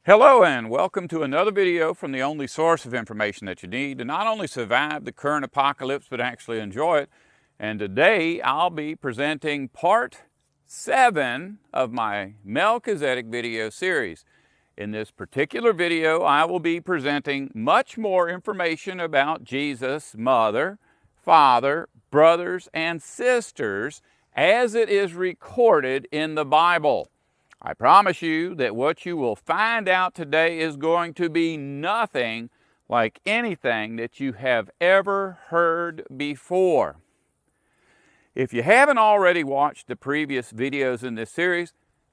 Hello and welcome to another video from the only source of information that you need to not only survive the current apocalypse but actually enjoy it. And today I'll be presenting part 7 of my Melchizedek video series. In this particular video I will be presenting much more information about Jesus' mother, father, brothers, and sisters as it is recorded in the Bible. I promise you that what you will find out today is going to be nothing like anything that you have ever heard before. If you haven't already watched the previous videos in this series,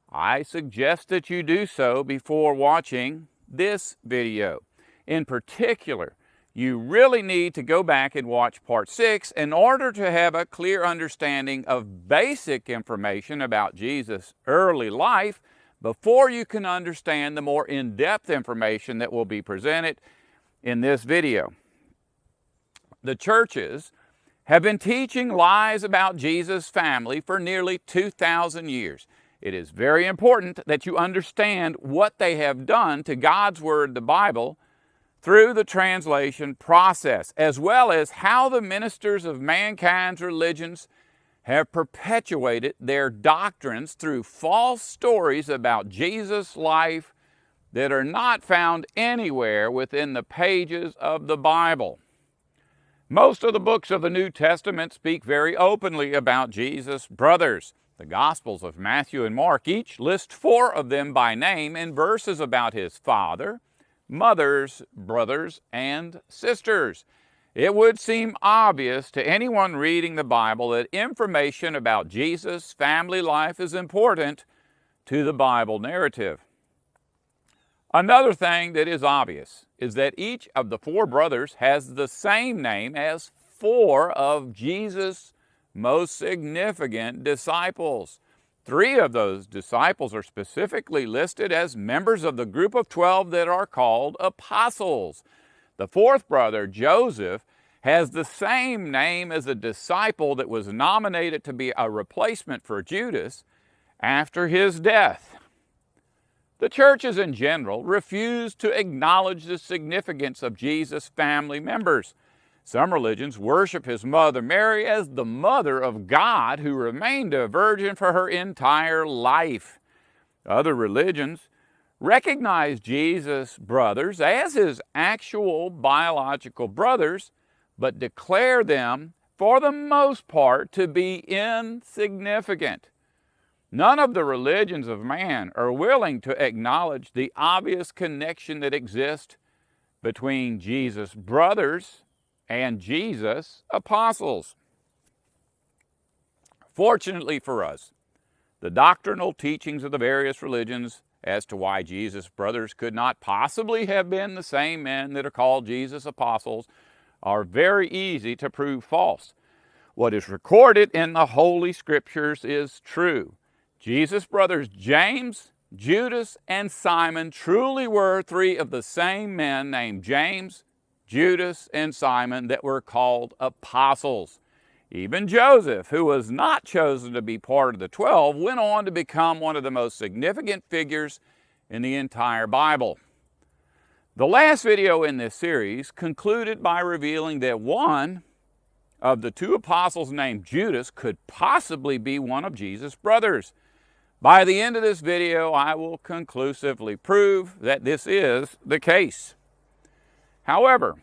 I suggest that you do so before watching this video. In particular, you really need to go back and watch part 6 in order to have a clear understanding of basic information about Jesus' early life before you can understand the more in-depth information that will be presented in this video. The churches have been teaching lies about Jesus' family for nearly 2,000 years. It is very important that you understand what they have done to God's Word, the Bible, through the translation process, as well as how the ministers of mankind's religions have perpetuated their doctrines through false stories about Jesus' life that are not found anywhere within the pages of the Bible. Most of the books of the New Testament speak very openly about Jesus' brothers. The Gospels of Matthew and Mark each list 4 of them by name in verses about his father, mothers, brothers, and sisters. It would seem obvious to anyone reading the Bible that information about Jesus' family life is important to the Bible narrative. Another thing that is obvious is that each of the 4 brothers has the same name as 4 of Jesus' most significant disciples. 3 of those disciples are specifically listed as members of the group of 12 that are called apostles. The 4th brother, Joseph, has the same name as a disciple that was nominated to be a replacement for Judas after his death. The churches in general refuse to acknowledge the significance of Jesus' family members. Some religions worship his mother Mary as the mother of God who remained a virgin for her entire life. Other religions recognize Jesus' brothers as his actual biological brothers, but declare them, for the most part, to be insignificant. None of the religions of man are willing to acknowledge the obvious connection that exists between Jesus' brothers and Jesus' apostles. Fortunately for us, the doctrinal teachings of the various religions as to why Jesus' brothers could not possibly have been the same men that are called Jesus' apostles are very easy to prove false. What is recorded in the Holy Scriptures is true. Jesus' brothers James, Judas, and Simon truly were 3 of the same men named James, Judas, and Simon that were called apostles. Even Joseph, who was not chosen to be part of the 12, went on to become one of the most significant figures in the entire Bible. The last video in this series concluded by revealing that one of the 2 apostles named Judas could possibly be one of Jesus' brothers. By the end of this video, I will conclusively prove that this is the case. However,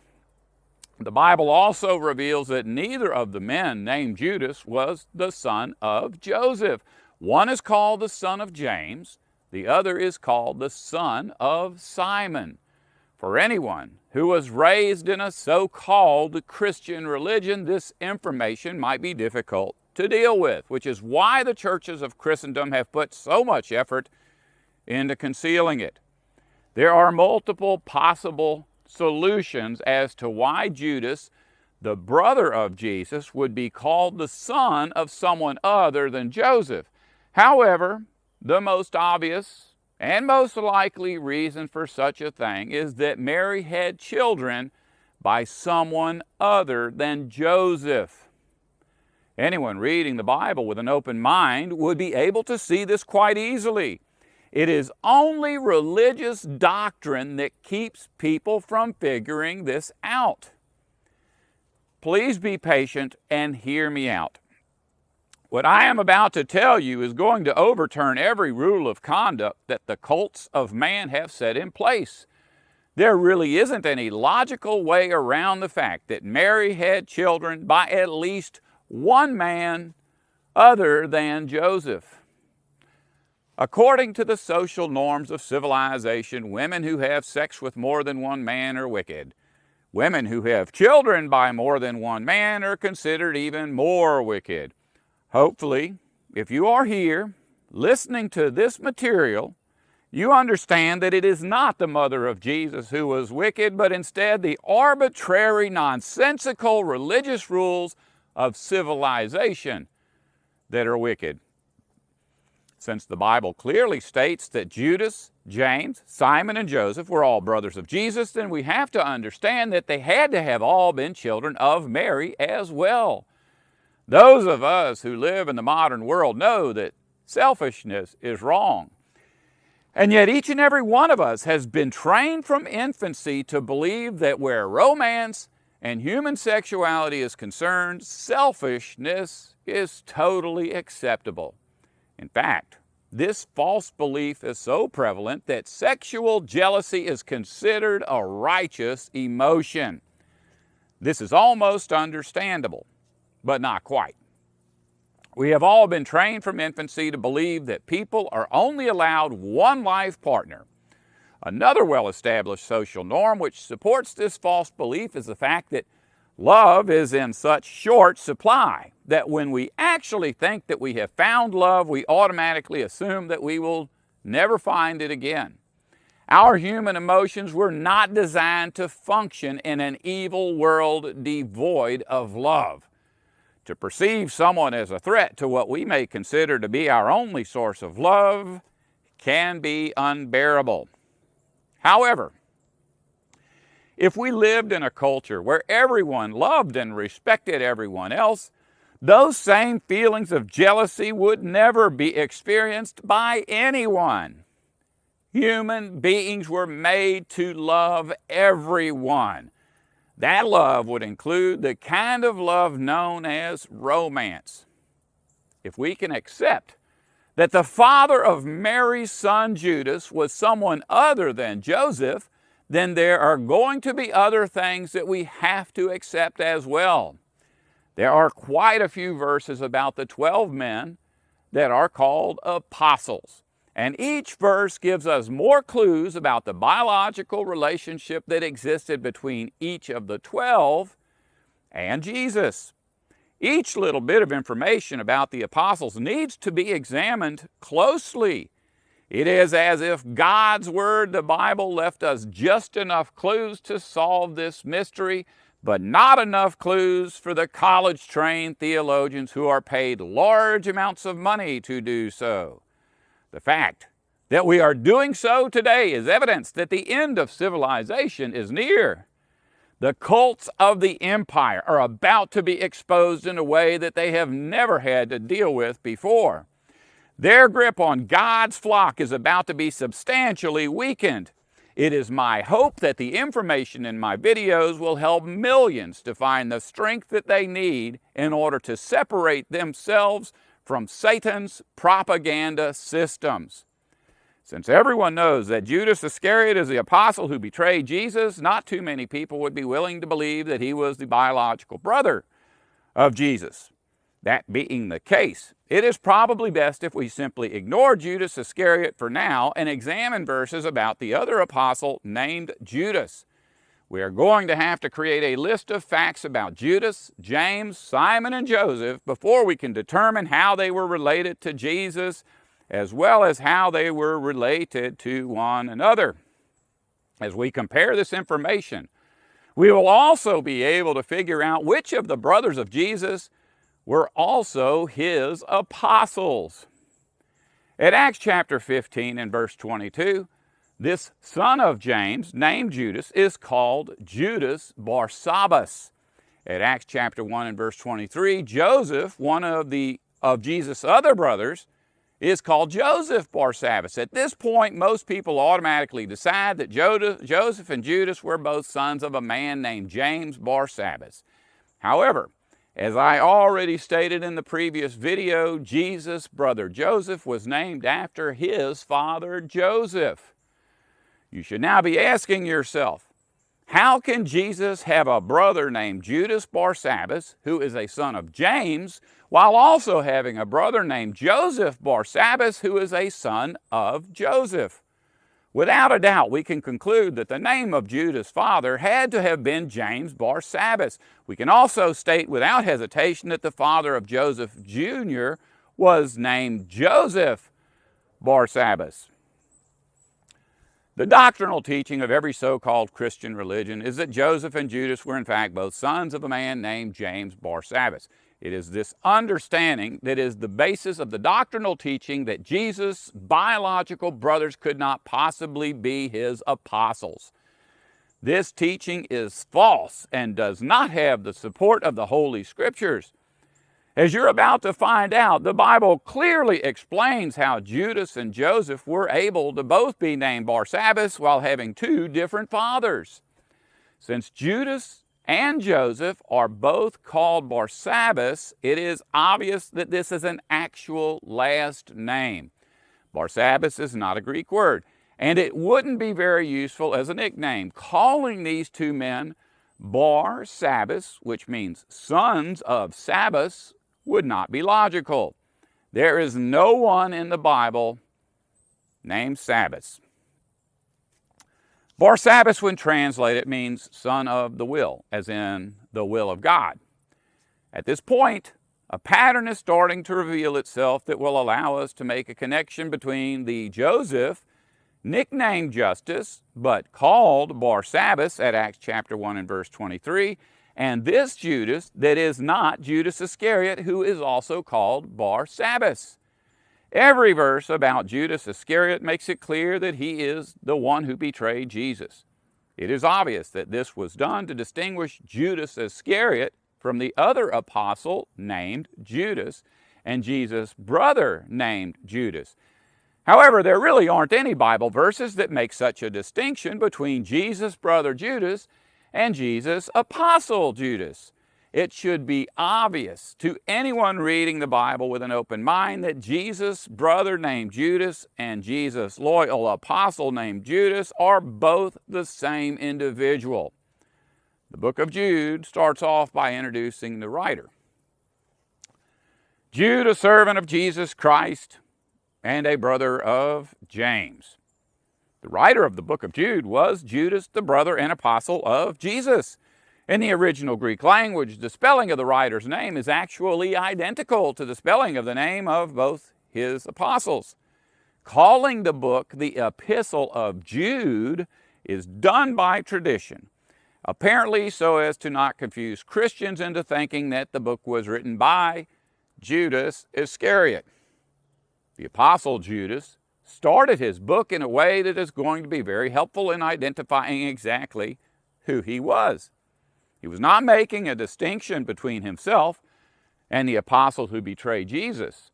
the Bible also reveals that neither of the men named Judas was the son of Joseph. One is called the son of James, the other is called the son of Simon. For anyone who was raised in a so-called Christian religion, this information might be difficult to deal with, which is why the churches of Christendom have put so much effort into concealing it. There are multiple possible solutions as to why Judas, the brother of Jesus, would be called the son of someone other than Joseph. However, the most obvious and most likely reason for such a thing is that Mary had children by someone other than Joseph. Anyone reading the Bible with an open mind would be able to see this quite easily. It is only religious doctrine that keeps people from figuring this out. Please be patient and hear me out. What I am about to tell you is going to overturn every rule of conduct that the cults of man have set in place. There really isn't any logical way around the fact that Mary had children by at least one man other than Joseph. According to the social norms of civilization, women who have sex with more than one man are wicked. Women who have children by more than one man are considered even more wicked. Hopefully, if you are here listening to this material, you understand that it is not the mother of Jesus who was wicked, but instead the arbitrary, nonsensical religious rules of civilization that are wicked. Since the Bible clearly states that Judas, James, Simon, and Joseph were all brothers of Jesus, then we have to understand that they had to have all been children of Mary as well. Those of us who live in the modern world know that selfishness is wrong. And yet each and every one of us has been trained from infancy to believe that where romance and human sexuality is concerned, selfishness is totally acceptable. In fact, this false belief is so prevalent that sexual jealousy is considered a righteous emotion. This is almost understandable, but not quite. We have all been trained from infancy to believe that people are only allowed one life partner. Another well-established social norm which supports this false belief is the fact that love is in such short supply that when we actually think that we have found love, we automatically assume that we will never find it again. Our human emotions were not designed to function in an evil world devoid of love. To perceive someone as a threat to what we may consider to be our only source of love can be unbearable. However, if we lived in a culture where everyone loved and respected everyone else, those same feelings of jealousy would never be experienced by anyone. Human beings were made to love everyone. That love would include the kind of love known as romance. If we can accept that the father of Mary's son Judas was someone other than Joseph, then there are going to be other things that we have to accept as well. There are quite a few verses about the 12 men that are called apostles. And each verse gives us more clues about the biological relationship that existed between each of the 12 and Jesus. Each little bit of information about the apostles needs to be examined closely. It is as if God's Word, the Bible, left us just enough clues to solve this mystery, but not enough clues for the college-trained theologians who are paid large amounts of money to do so. The fact that we are doing so today is evidence that the end of civilization is near. The cults of the empire are about to be exposed in a way that they have never had to deal with before. Their grip on God's flock is about to be substantially weakened. It is my hope that the information in my videos will help millions to find the strength that they need in order to separate themselves from Satan's propaganda systems. Since everyone knows that Judas Iscariot is the apostle who betrayed Jesus, not too many people would be willing to believe that he was the biological brother of Jesus. That being the case, it is probably best if we simply ignore Judas Iscariot for now and examine verses about the other apostle named Judas. We are going to have to create a list of facts about Judas, James, Simon, and Joseph before we can determine how they were related to Jesus, as well as how they were related to one another. As we compare this information, we will also be able to figure out which of the brothers of Jesus were also his apostles. At Acts chapter 15 and verse 22, this son of James, named Judas, is called Judas Barsabbas. At Acts chapter 1 and verse 23, Joseph, one of Jesus' other brothers, is called Joseph Barsabbas. At this point, most people automatically decide that Joseph and Judas were both sons of a man named James Barsabbas. However, as I already stated in the previous video, Jesus' brother Joseph was named after his father Joseph. You should now be asking yourself, how can Jesus have a brother named Judas Barsabbas, who is a son of James, while also having a brother named Joseph Barsabbas, who is a son of Joseph? Without a doubt, we can conclude that the name of Judas' father had to have been James Barsabbas. We can also state without hesitation that the father of Joseph Jr. was named Joseph Barsabbas. The doctrinal teaching of every so-called Christian religion is that Joseph and Judas were in fact both sons of a man named James Barsabbas. It is this understanding that is the basis of the doctrinal teaching that Jesus' biological brothers could not possibly be his apostles. This teaching is false and does not have the support of the Holy Scriptures. As you're about to find out, the Bible clearly explains how Judas and Joseph were able to both be named Barsabbas while having two different fathers. Since Judas and Joseph are both called Barsabbas, it is obvious that this is an actual last name. Barsabbas is not a Greek word, and it wouldn't be very useful as a nickname. Calling these two men Barsabbas, which means sons of Sabbath, would not be logical. There is no one in the Bible named Sabbath. Barsabbas, when translated, means son of the will, as in the will of God. At this point, a pattern is starting to reveal itself that will allow us to make a connection between the Joseph, nicknamed Justus, but called Barsabbas at Acts chapter 1 and verse 23, and this Judas that is not Judas Iscariot, who is also called Barsabbas. Every verse about Judas Iscariot makes it clear that he is the one who betrayed Jesus. It is obvious that this was done to distinguish Judas Iscariot from the other apostle named Judas and Jesus' brother named Judas. However, there really aren't any Bible verses that make such a distinction between Jesus' brother Judas and Jesus' apostle Judas. It should be obvious to anyone reading the Bible with an open mind that Jesus' brother named Judas and Jesus' loyal apostle named Judas are both the same individual. The book of Jude starts off by introducing the writer. Jude, a servant of Jesus Christ and a brother of James. The writer of the book of Jude was Judas, the brother and apostle of Jesus. In the original Greek language, the spelling of the writer's name is actually identical to the spelling of the name of both his apostles. Calling the book the Epistle of Jude is done by tradition, apparently so as to not confuse Christians into thinking that the book was written by Judas Iscariot. The apostle Judas started his book in a way that is going to be very helpful in identifying exactly who he was. He was not making a distinction between himself and the apostle who betrayed Jesus.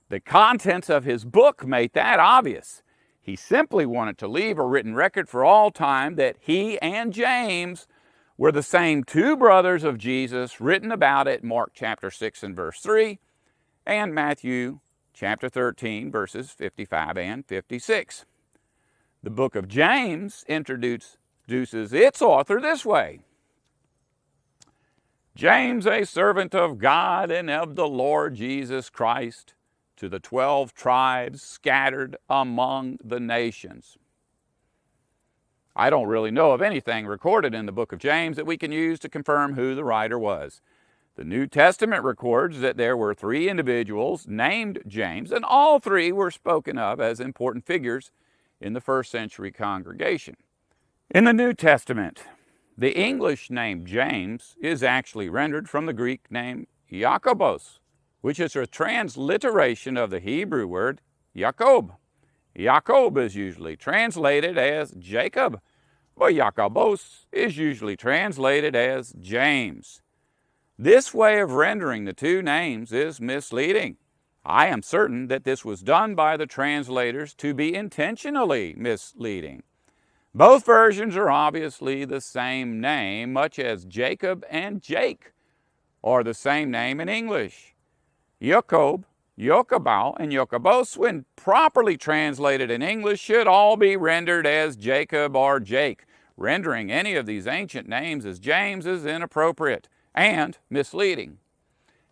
The contents of his book made that obvious. He simply wanted to leave a written record for all time that he and James were the same two brothers of Jesus written about at Mark chapter 6 and verse 3 and Matthew chapter 13, verses 55 and 56. The book of James introduces its author this way. James, a servant of God and of the Lord Jesus Christ, to the 12 tribes scattered among the nations. I don't really know of anything recorded in the book of James that we can use to confirm who the writer was. The New Testament records that there were 3 individuals named James, and all 3 were spoken of as important figures in the first century congregation. In the New Testament, the English name James is actually rendered from the Greek name Jakobos, which is a transliteration of the Hebrew word Jacob. Jacob is usually translated as Jacob, but Jakobos is usually translated as James. This way of rendering the two names is misleading. I am certain that this was done by the translators to be intentionally misleading. Both versions are obviously the same name, much as Jacob and Jake are the same name in English. Jacob, Jokabal, and Jokabos, when properly translated in English, should all be rendered as Jacob or Jake. Rendering any of these ancient names as James is inappropriate and misleading.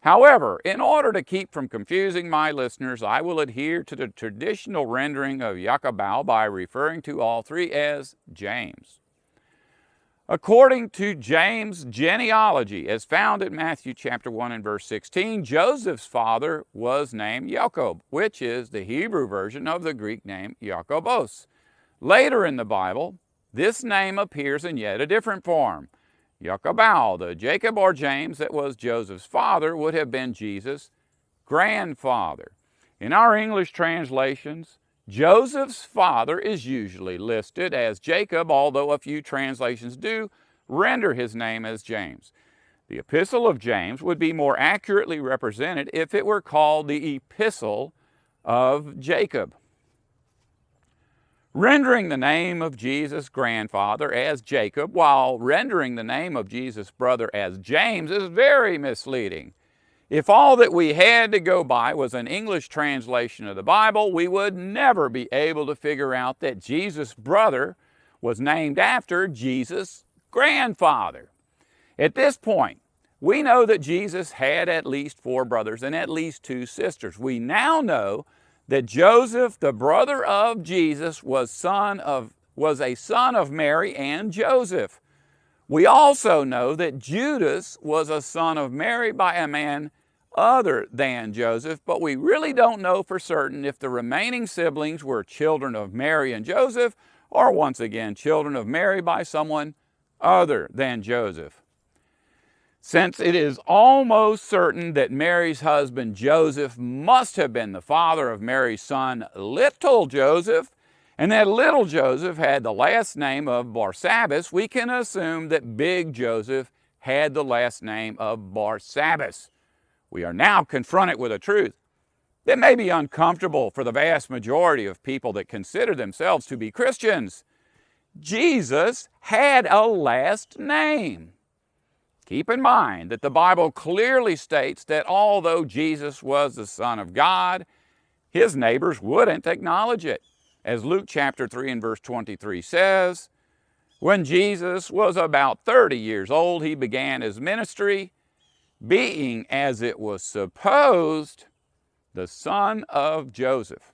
However, in order to keep from confusing my listeners, I will adhere to the traditional rendering of Jokabal by referring to all three as James. According to James' genealogy, as found in Matthew chapter 1 and verse 16, Joseph's father was named Jacob, which is the Hebrew version of the Greek name Jokobos. Later in the Bible, this name appears in yet a different form. Jokabal, the Jacob or James that was Joseph's father, would have been Jesus' grandfather. In our English translations, Joseph's father is usually listed as Jacob, although a few translations do render his name as James. The Epistle of James would be more accurately represented if it were called the Epistle of Jacob. Rendering the name of Jesus' grandfather as Jacob while rendering the name of Jesus' brother as James is very misleading. If all that we had to go by was an English translation of the Bible, we would never be able to figure out that Jesus' brother was named after Jesus' grandfather. At this point, we know that Jesus had at least 4 brothers and at least 2 sisters. We now know that Joseph, the brother of Jesus, was a son of Mary and Joseph. We also know that Judas was a son of Mary by a man other than Joseph, but we really don't know for certain if the remaining siblings were children of Mary and Joseph, or once again, children of Mary by someone other than Joseph. Since it is almost certain that Mary's husband Joseph must have been the father of Mary's son, little Joseph, and that little Joseph had the last name of Barsabbas, we can assume that big Joseph had the last name of Barsabbas. We are now confronted with a truth that may be uncomfortable for the vast majority of people that consider themselves to be Christians. Jesus had a last name. Keep in mind that the Bible clearly states that although Jesus was the Son of God, his neighbors wouldn't acknowledge it. As Luke chapter 3 and verse 23 says, when Jesus was about 30 years old, he began his ministry, being, as it was supposed, the son of Joseph.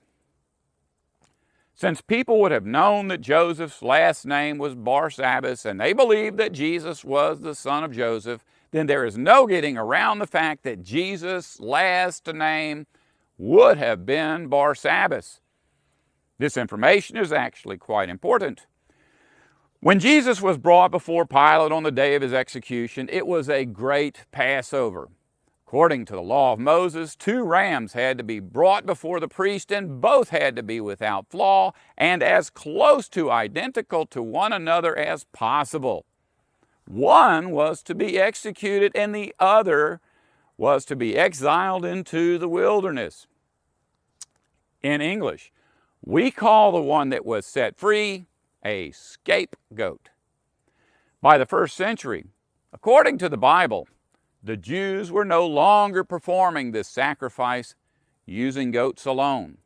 Since people would have known that Joseph's last name was Barsabbas, and they believed that Jesus was the son of Joseph, then there is no getting around the fact that Jesus' last name would have been Barsabbas. This information is actually quite important. When Jesus was brought before Pilate on the day of his execution, it was a great Passover. According to the law of Moses, 2 rams had to be brought before the priest, and both had to be without flaw and as close to identical to one another as possible. One was to be executed and the other was to be exiled into the wilderness. In English, we call the one that was set free a scapegoat. By the 1st century, according to the Bible, the Jews were no longer performing this sacrifice using goats alone.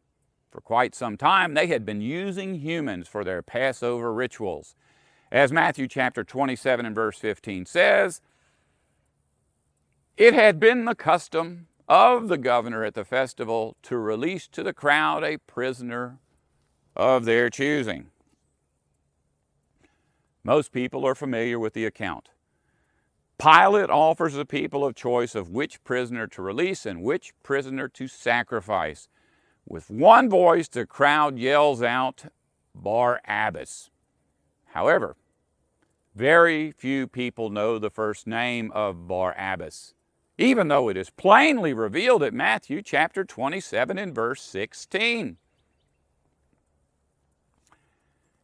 For quite some time, they had been using humans for their Passover rituals. As Matthew chapter 27 and verse 15 says, it had been the custom of the governor at the festival to release to the crowd a prisoner of their choosing. Most people are familiar with the account. Pilate offers the people a choice of which prisoner to release and which prisoner to sacrifice. With one voice, the crowd yells out, Barabbas. However, very few people know the first name of Barabbas, even though it is plainly revealed at Matthew chapter 27 and verse 16.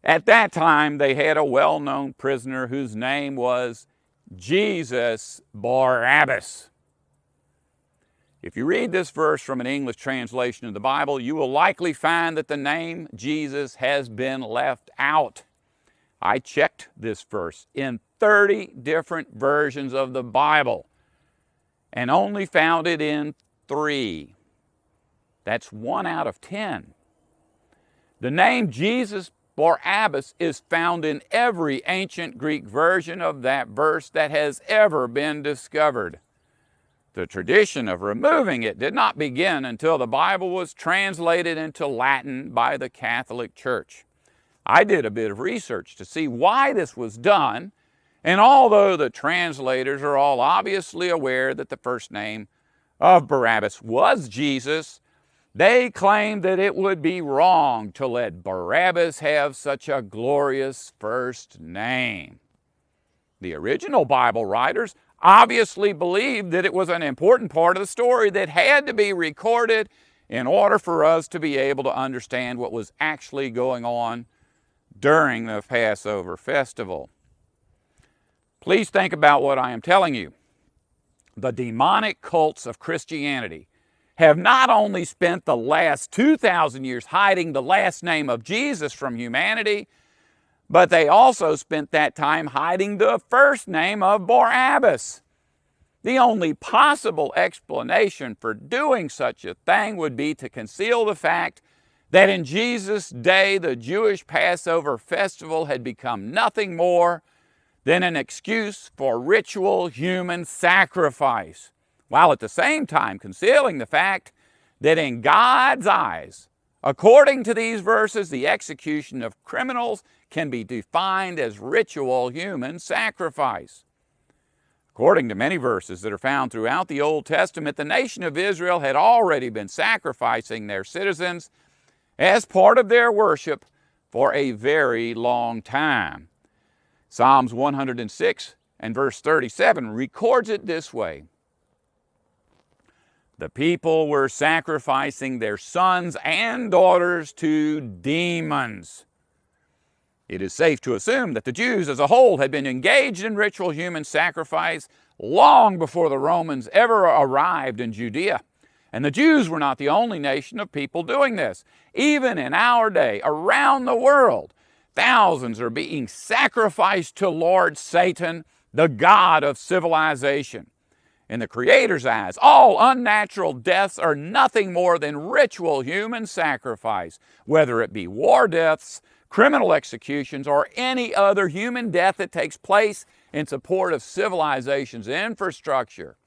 At that time, they had a well-known prisoner whose name was Jesus Barabbas. If you read this verse from an English translation of the Bible, you will likely find that the name Jesus has been left out. I checked this verse in 30 different versions of the Bible and only found it in 3. That's 1 out of 10. The name Jesus Barabbas is found in every ancient Greek version of that verse that has ever been discovered. The tradition of removing it did not begin until the Bible was translated into Latin by the Catholic Church. I did a bit of research to see why this was done, and although the translators are all obviously aware that the first name of Barabbas was Jesus, they claimed that it would be wrong to let Barabbas have such a glorious first name. The original Bible writers obviously believed that it was an important part of the story that had to be recorded in order for us to be able to understand what was actually going on during the Passover festival. Please think about what I am telling you. The demonic cults of Christianity have not only spent the last 2,000 years hiding the last name of Jesus from humanity, but they also spent that time hiding the first name of Barabbas. The only possible explanation for doing such a thing would be to conceal the fact that in Jesus' day the Jewish Passover festival had become nothing more than an excuse for ritual human sacrifice, while at the same time concealing the fact that in God's eyes, according to these verses, the execution of criminals can be defined as ritual human sacrifice. According to many verses that are found throughout the Old Testament, the nation of Israel had already been sacrificing their citizens as part of their worship for a very long time. Psalms 106 and verse 37 records it this way: the people were sacrificing their sons and daughters to demons. It is safe to assume that the Jews as a whole had been engaged in ritual human sacrifice long before the Romans ever arrived in Judea. And the Jews were not the only nation of people doing this. Even in our day, around the world, thousands are being sacrificed to Lord Satan, the god of civilization. In the Creator's eyes, all unnatural deaths are nothing more than ritual human sacrifice, whether it be war deaths, criminal executions, or any other human death that takes place in support of civilization's infrastructure.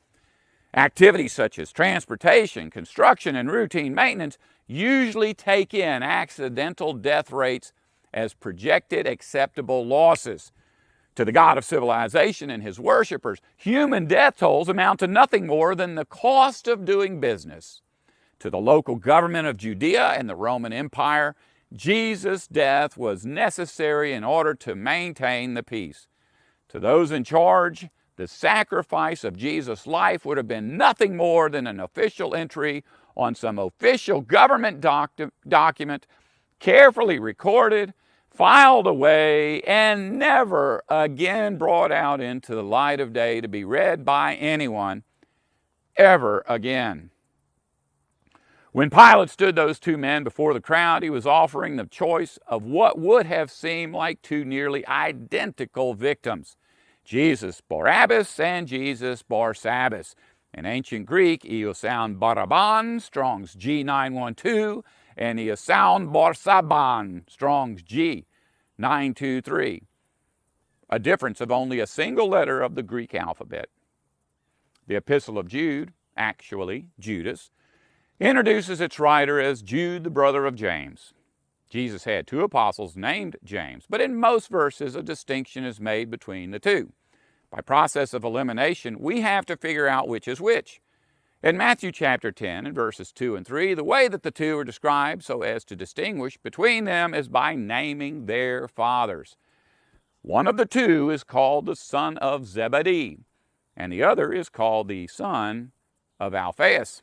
Activities such as transportation, construction, and routine maintenance usually take in accidental death rates as projected acceptable losses. To the God of civilization and his worshipers, human death tolls amount to nothing more than the cost of doing business. To the local government of Judea and the Roman Empire, Jesus' death was necessary in order to maintain the peace. To those in charge, the sacrifice of Jesus' life would have been nothing more than an official entry on some official government document, carefully recorded, filed away, and never again brought out into the light of day to be read by anyone ever again. When Pilate stood those two men before the crowd, he was offering the choice of what would have seemed like two nearly identical victims: Jesus Barabbas and Jesus Barsabbas. In ancient Greek, Iosound Baraban, Strong's G912, and Iosound Barsabban, Strong's G923. A difference of only a single letter of the Greek alphabet. The Epistle of Jude, actually Judas, introduces its writer as Jude, the brother of James. Jesus had two apostles named James, but in most verses a distinction is made between the two. By process of elimination, we have to figure out which is which. In Matthew chapter 10 and verses 2 and 3, the way that the two are described so as to distinguish between them is by naming their fathers. One of the two is called the son of Zebedee, and the other is called the son of Alphaeus.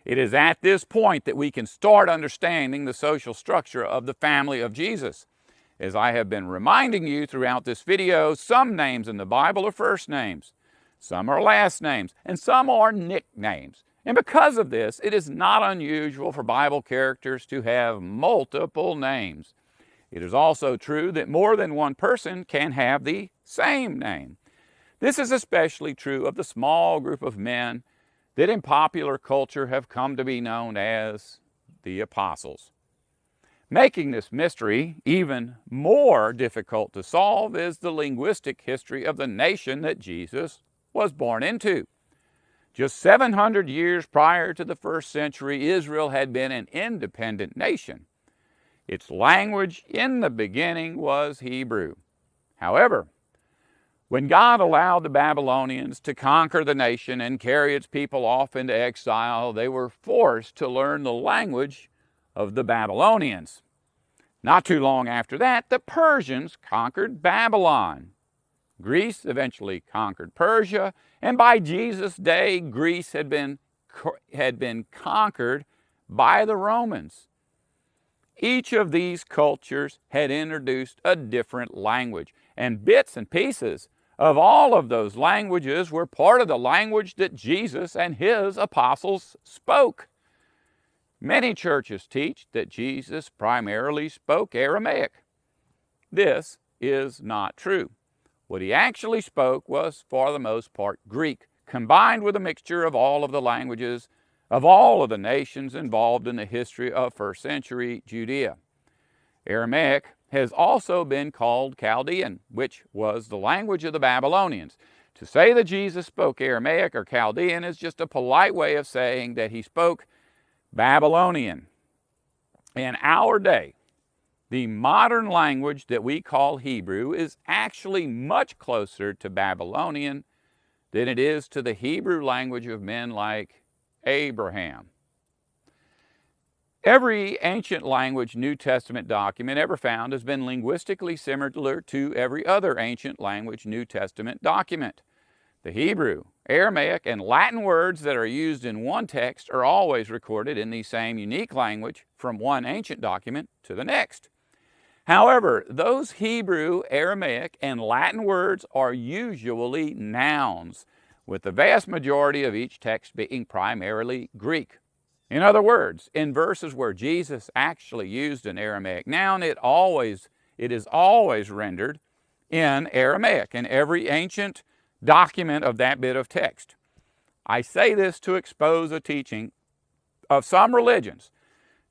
It is at this point that we can start understanding the social structure of the family of Jesus. As I have been reminding you throughout this video, some names in the Bible are first names. some are last names, and some are nicknames. And because of this, it is not unusual for Bible characters to have multiple names. It is also true that more than one person can have the same name. This is especially true of the small group of men that in popular culture have come to be known as the apostles. Making this mystery even more difficult to solve is the linguistic history of the nation that Jesus was born into. Just 700 years prior to the first century, Israel had been an independent nation. Its language in the beginning was Hebrew. However, when God allowed the Babylonians to conquer the nation and carry its people off into exile, they were forced to learn the language of the Babylonians. Not too long after that, the Persians conquered Babylon. Greece eventually conquered Persia, and by Jesus' day, Greece had been conquered by the Romans. Each of these cultures had introduced a different language, and bits and pieces of all of those languages were part of the language that Jesus and his apostles spoke. Many churches teach that Jesus primarily spoke Aramaic. This is not true. What he actually spoke was, for the most part, Greek, combined with a mixture of all of the languages of all of the nations involved in the history of first century Judea. Aramaic has also been called Chaldean, which was the language of the Babylonians. To say that Jesus spoke Aramaic or Chaldean is just a polite way of saying that he spoke Babylonian. In our day, the modern language that we call Hebrew is actually much closer to Babylonian than it is to the Hebrew language of men like Abraham. Every ancient language New Testament document ever found has been linguistically similar to every other ancient language New Testament document. The Hebrew, Aramaic, and Latin words that are used in one text are always recorded in the same unique language from one ancient document to the next. However, those Hebrew, Aramaic, and Latin words are usually nouns, with the vast majority of each text being primarily Greek. In other words, in verses where Jesus actually used an Aramaic noun, it is always rendered in Aramaic in every ancient document of that bit of text. I say this to expose a teaching of some religions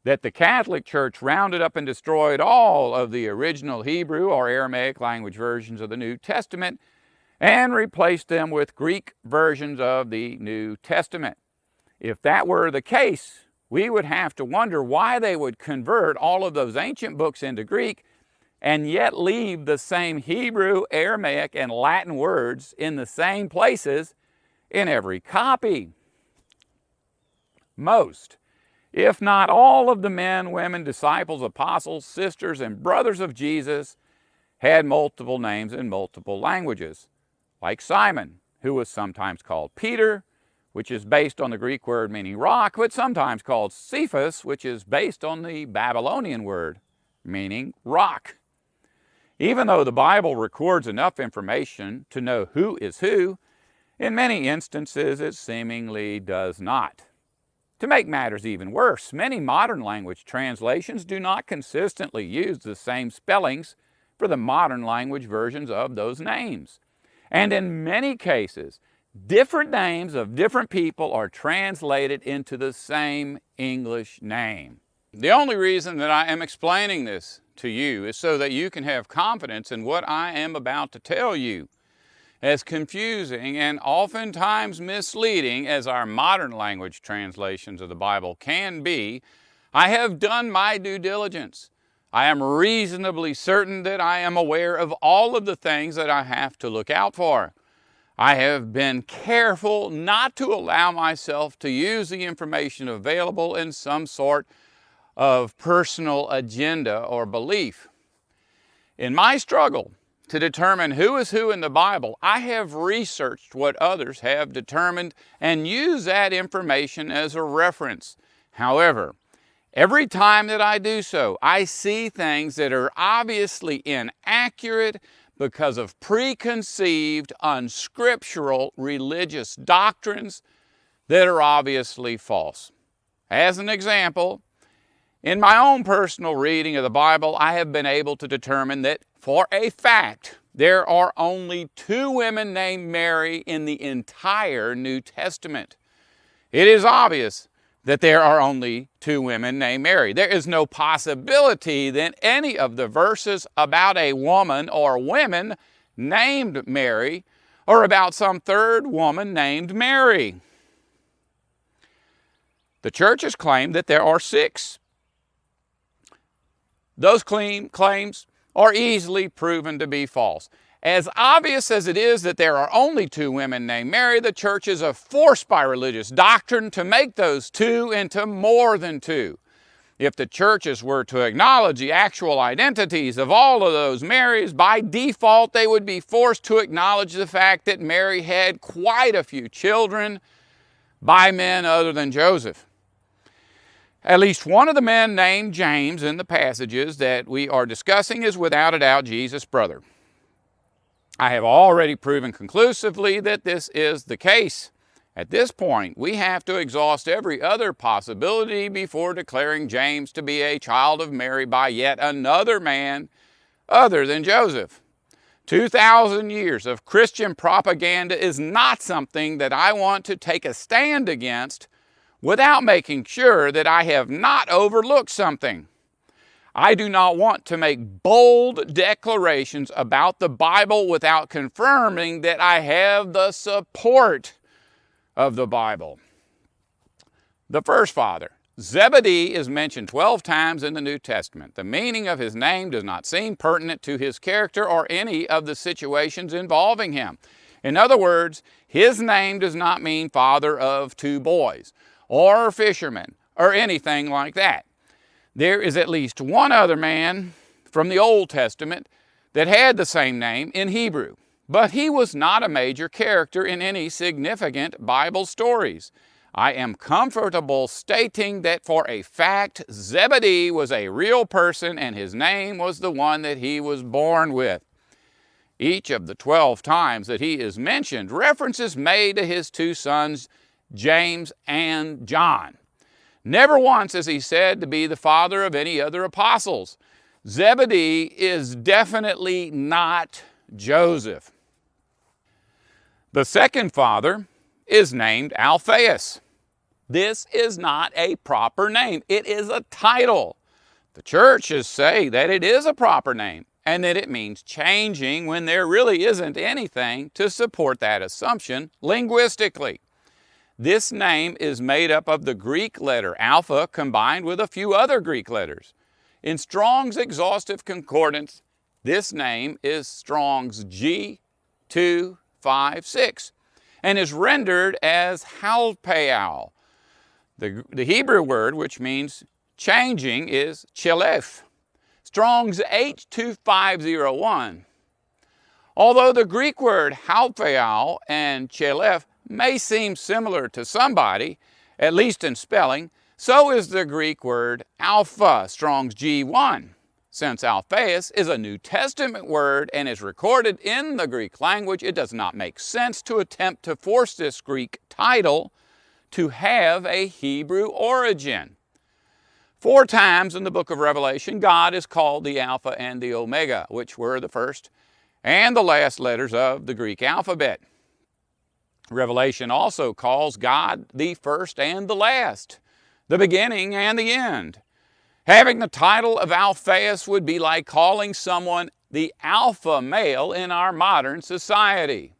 that the Catholic Church rounded up and destroyed all of the original Hebrew or Aramaic language versions of the New Testament and replaced them with Greek versions of the New Testament. If that were the case, we would have to wonder why they would convert all of those ancient books into Greek and yet leave the same Hebrew, Aramaic, and Latin words in the same places in every copy. Most, if not all of the men, women, disciples, apostles, sisters, and brothers of Jesus had multiple names in multiple languages, like Simon, who was sometimes called Peter, which is based on the Greek word meaning rock, but sometimes called Cephas, which is based on the Babylonian word meaning rock. Even though the Bible records enough information to know who is who, in many instances it seemingly does not. To make matters even worse, many modern language translations do not consistently use the same spellings for the modern language versions of those names. And in many cases, different names of different people are translated into the same English name. The only reason that I am explaining this to you is so that you can have confidence in what I am about to tell you. As confusing and oftentimes misleading as our modern language translations of the Bible can be, I have done my due diligence. I am reasonably certain that I am aware of all of the things that I have to look out for. I have been careful not to allow myself to use the information available in some sort of personal agenda or belief. In my struggle to determine who is who in the Bible, I have researched what others have determined and used that information as a reference. However, every time that I do so, I see things that are obviously inaccurate, because of preconceived, unscriptural religious doctrines that are obviously false. As an example, in my own personal reading of the Bible, I have been able to determine that for a fact there are only 2 women named Mary in the entire New Testament. It is obvious that there are only 2 women named Mary. There is no possibility that any of the verses about a woman or women named Mary or about some third woman named Mary. The churches claim that there are 6. Those claims are easily proven to be false. As obvious as it is that there are only 2 women named Mary, the churches are forced by religious doctrine to make those 2 into more than 2. If the churches were to acknowledge the actual identities of all of those Marys, by default they would be forced to acknowledge the fact that Mary had quite a few children by men other than Joseph. At least one of the men named James in the passages that we are discussing is without a doubt Jesus' brother. I have already proven conclusively that this is the case. At this point, we have to exhaust every other possibility before declaring James to be a child of Mary by yet another man other than Joseph. 2,000 years of Christian propaganda is not something that I want to take a stand against without making sure that I have not overlooked something. I do not want to make bold declarations about the Bible without confirming that I have the support of the Bible. The first father, Zebedee, is mentioned 12 times in the New Testament. The meaning of his name does not seem pertinent to his character or any of the situations involving him. In other words, his name does not mean father of 2 boys, or fisherman, or anything like that. There is at least one other man from the Old Testament that had the same name in Hebrew, but he was not a major character in any significant Bible stories. I am comfortable stating that for a fact Zebedee was a real person and his name was the one that he was born with. Each of the 12 times that he is mentioned, reference is made to his 2 sons, James and John. Never once is he said to be the father of any other apostles. Zebedee is definitely not Joseph. The second father is named Alphaeus. This is not a proper name. It is a title. The churches say that it is a proper name and that it means changing when there really isn't anything to support that assumption linguistically. This name is made up of the Greek letter alpha combined with a few other Greek letters. In Strong's Exhaustive Concordance, this name is Strong's G256 and is rendered as halpeal. The Hebrew word, which means changing, is chelef. Strong's H2501. Although the Greek word halpeal and chelef may seem similar to somebody, at least in spelling, so is the Greek word alpha, Strong's G1. Since Alphaeus is a New Testament word and is recorded in the Greek language, it does not make sense to attempt to force this Greek title to have a Hebrew origin. 4 times in the book of Revelation, God is called the Alpha and the Omega, which were the first and the last letters of the Greek alphabet. Revelation also calls God the first and the last, the beginning and the end. Having the title of Alphaeus would be like calling someone the alpha male in our modern society.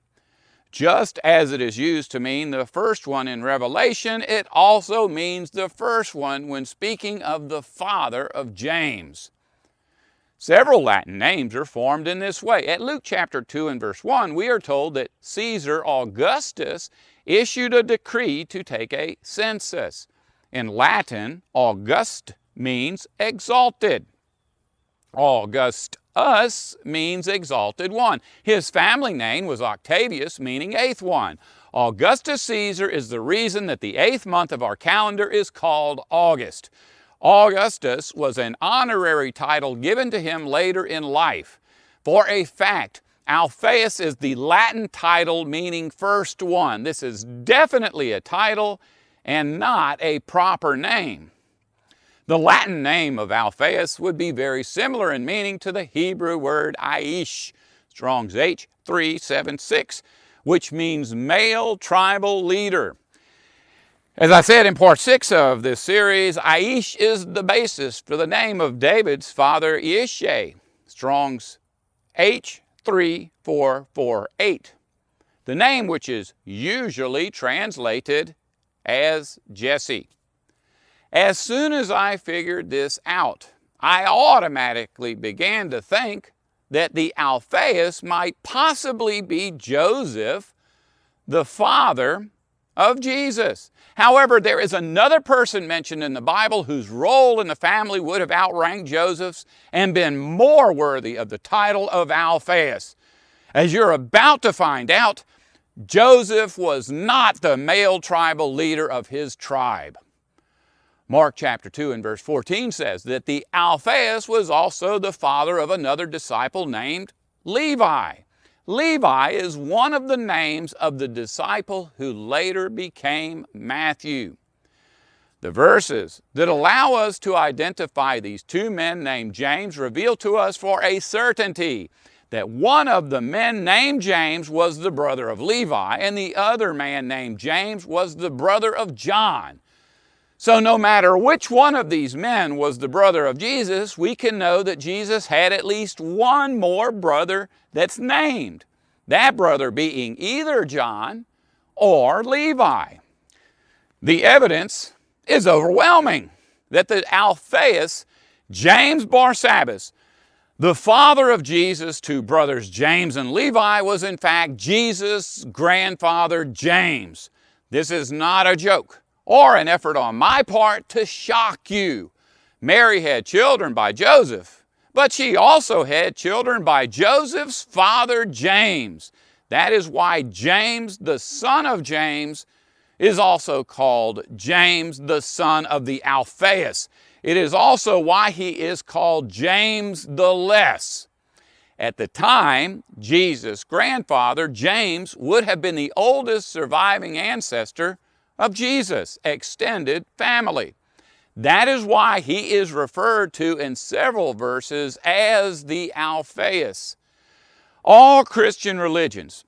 Just as it is used to mean the first one in Revelation, it also means the first one when speaking of the father of James. Several Latin names are formed in this way. At Luke chapter 2 and verse 1, we are told that Caesar Augustus issued a decree to take a census. In Latin, August means exalted. Augustus means exalted one. His family name was Octavius, meaning 8th one. Augustus Caesar is the reason that the 8th month of our calendar is called August. Augustus was an honorary title given to him later in life. For a fact, Alphaeus is the Latin title meaning first one. This is definitely a title and not a proper name. The Latin name of Alphaeus would be very similar in meaning to the Hebrew word Aish, Strong's H376, which means male tribal leader. As I said in part 6 of this series, Aish is the basis for the name of David's father Ishay, Strong's H3448, the name which is usually translated as Jesse. As soon as I figured this out, I automatically began to think that the Alphaeus might possibly be Joseph, the father of Jesus. However, there is another person mentioned in the Bible whose role in the family would have outranked Joseph's and been more worthy of the title of Alphaeus. As you're about to find out, Joseph was not the male tribal leader of his tribe. Mark chapter 2 and verse 14 says that the Alphaeus was also the father of another disciple named Levi. Levi is one of the names of the disciple who later became Matthew. The verses that allow us to identify these two men named James reveal to us for a certainty that one of the men named James was the brother of Levi and the other man named James was the brother of John. So no matter which one of these men was the brother of Jesus, we can know that Jesus had at least one more brother that's named. That brother being either John or Levi. The evidence is overwhelming that the Alphaeus, James Barsabbas, the father of Jesus to brothers James and Levi, was in fact Jesus' grandfather James. This is not a joke or an effort on my part to shock you. Mary had children by Joseph, but she also had children by Joseph's father James. That is why James, the son of James, is also called James, the son of the Alphaeus. It is also why he is called James the Less. At the time, Jesus' grandfather, James, would have been the oldest surviving ancestor of Jesus' extended family. That is why he is referred to in several verses as the Alphaeus. All Christian religions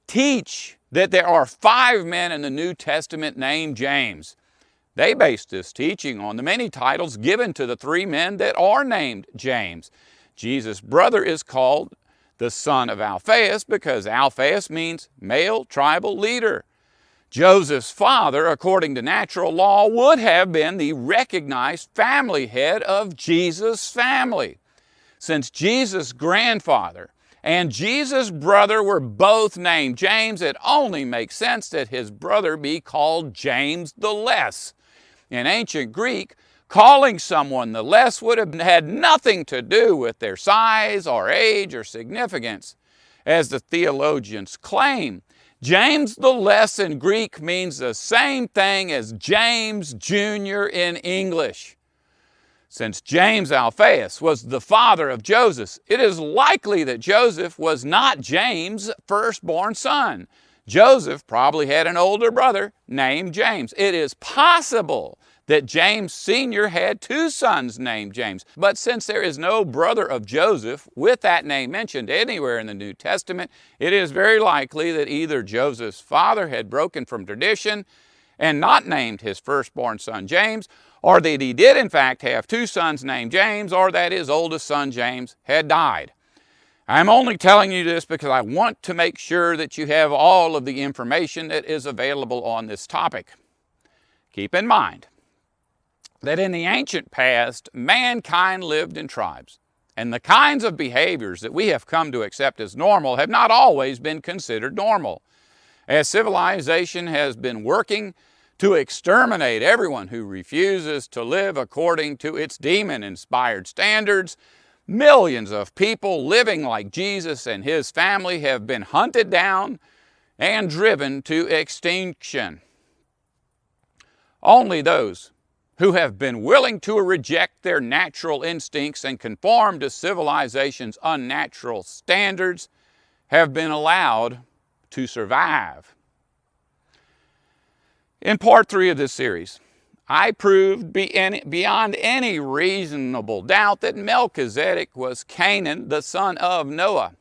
teach that there are 5 men in the New Testament named James. They base this teaching on the many titles given to the 3 men that are named James. Jesus' brother is called the son of Alphaeus because Alphaeus means male tribal leader. Joseph's father, according to natural law, would have been the recognized family head of Jesus' family. Since Jesus' grandfather and Jesus' brother were both named James, it only makes sense that his brother be called James the Less. In ancient Greek, calling someone the Less would have had nothing to do with their size or age or significance. As the theologians claim, James the Less in Greek means the same thing as James Jr. in English. Since James Alphaeus was the father of Joseph, it is likely that Joseph was not James' firstborn son. Joseph probably had an older brother named James. It is possible that James Sr. had 2 sons named James. But since there is no brother of Joseph with that name mentioned anywhere in the New Testament, it is very likely that either Joseph's father had broken from tradition and not named his firstborn son James, or that he did in fact have 2 sons named James, or that his oldest son James had died. I'm only telling you this because I want to make sure that you have all of the information that is available on this topic. Keep in mind that in the ancient past, mankind lived in tribes, and the kinds of behaviors that we have come to accept as normal have not always been considered normal. As civilization has been working to exterminate everyone who refuses to live according to its demon-inspired standards, millions of people living like Jesus and his family have been hunted down and driven to extinction. Only those who have been willing to reject their natural instincts and conform to civilization's unnatural standards have been allowed to survive. In part 3 of this series, I proved beyond any reasonable doubt that Melchizedek was Canaan, the son of Noah.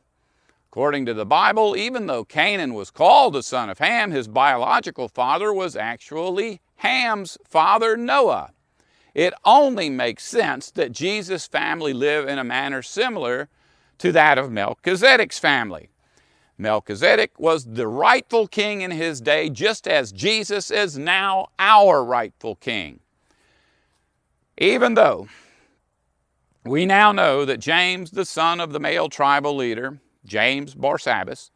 According to the Bible, even though Canaan was called the son of Ham, his biological father was actually Ham's father, Noah. It only makes sense that Jesus' family lived in a manner similar to that of Melchizedek's family. Melchizedek was the rightful king in his day, just as Jesus is now our rightful king. Even though we now know that James, the son of the male tribal leader, James Barsabbas,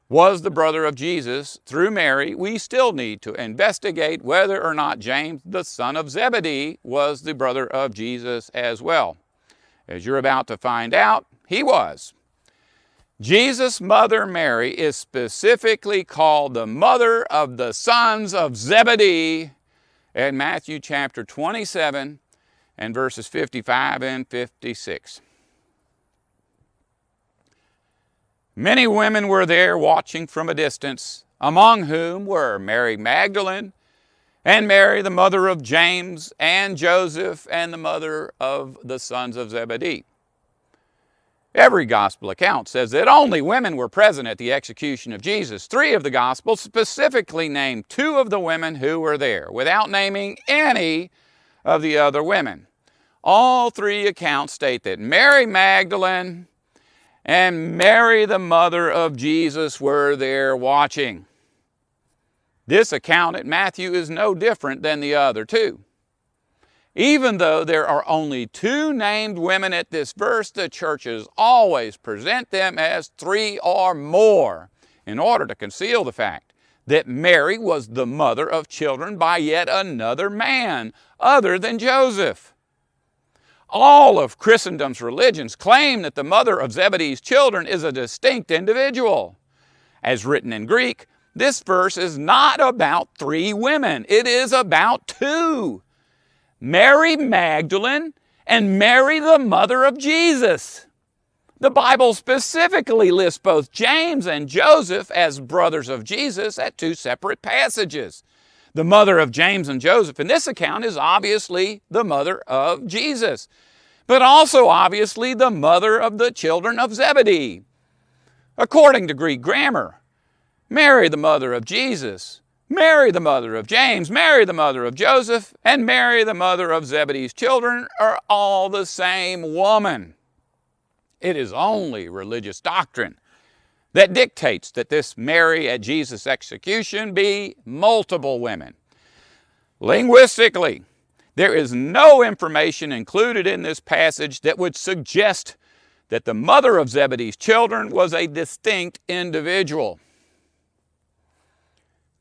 was the brother of Jesus through Mary, we still need to investigate whether or not James, the son of Zebedee, was the brother of Jesus as well. As you're about to find out, he was. Jesus' mother Mary is specifically called the mother of the sons of Zebedee in Matthew chapter 27 and verses 55 and 56. Many women were there watching from a distance, among whom were Mary Magdalene and Mary, the mother of James and Joseph, and the mother of the sons of Zebedee. Every gospel account says that only women were present at the execution of Jesus. 3 of the gospels specifically name 2 of the women who were there, without naming any of the other women. All 3 accounts state that Mary Magdalene and Mary, the mother of Jesus, were there watching. This account at Matthew is no different than the other 2. Even though there are only 2 named women at this verse, the churches always present them as 3 or more in order to conceal the fact that Mary was the mother of children by yet another man other than Joseph. All of Christendom's religions claim that the mother of Zebedee's children is a distinct individual. As written in Greek, this verse is not about 3 women. It is about 2. Mary Magdalene and Mary, the mother of Jesus. The Bible specifically lists both James and Joseph as brothers of Jesus at 2 separate passages. The mother of James and Joseph in this account is obviously the mother of Jesus, but also obviously the mother of the children of Zebedee. According to Greek grammar, Mary, the mother of Jesus, Mary, the mother of James, Mary, the mother of Joseph, and Mary, the mother of Zebedee's children are all the same woman. It is only religious doctrine that dictates that this Mary at Jesus' execution be multiple women. Linguistically, there is no information included in this passage that would suggest that the mother of Zebedee's children was a distinct individual.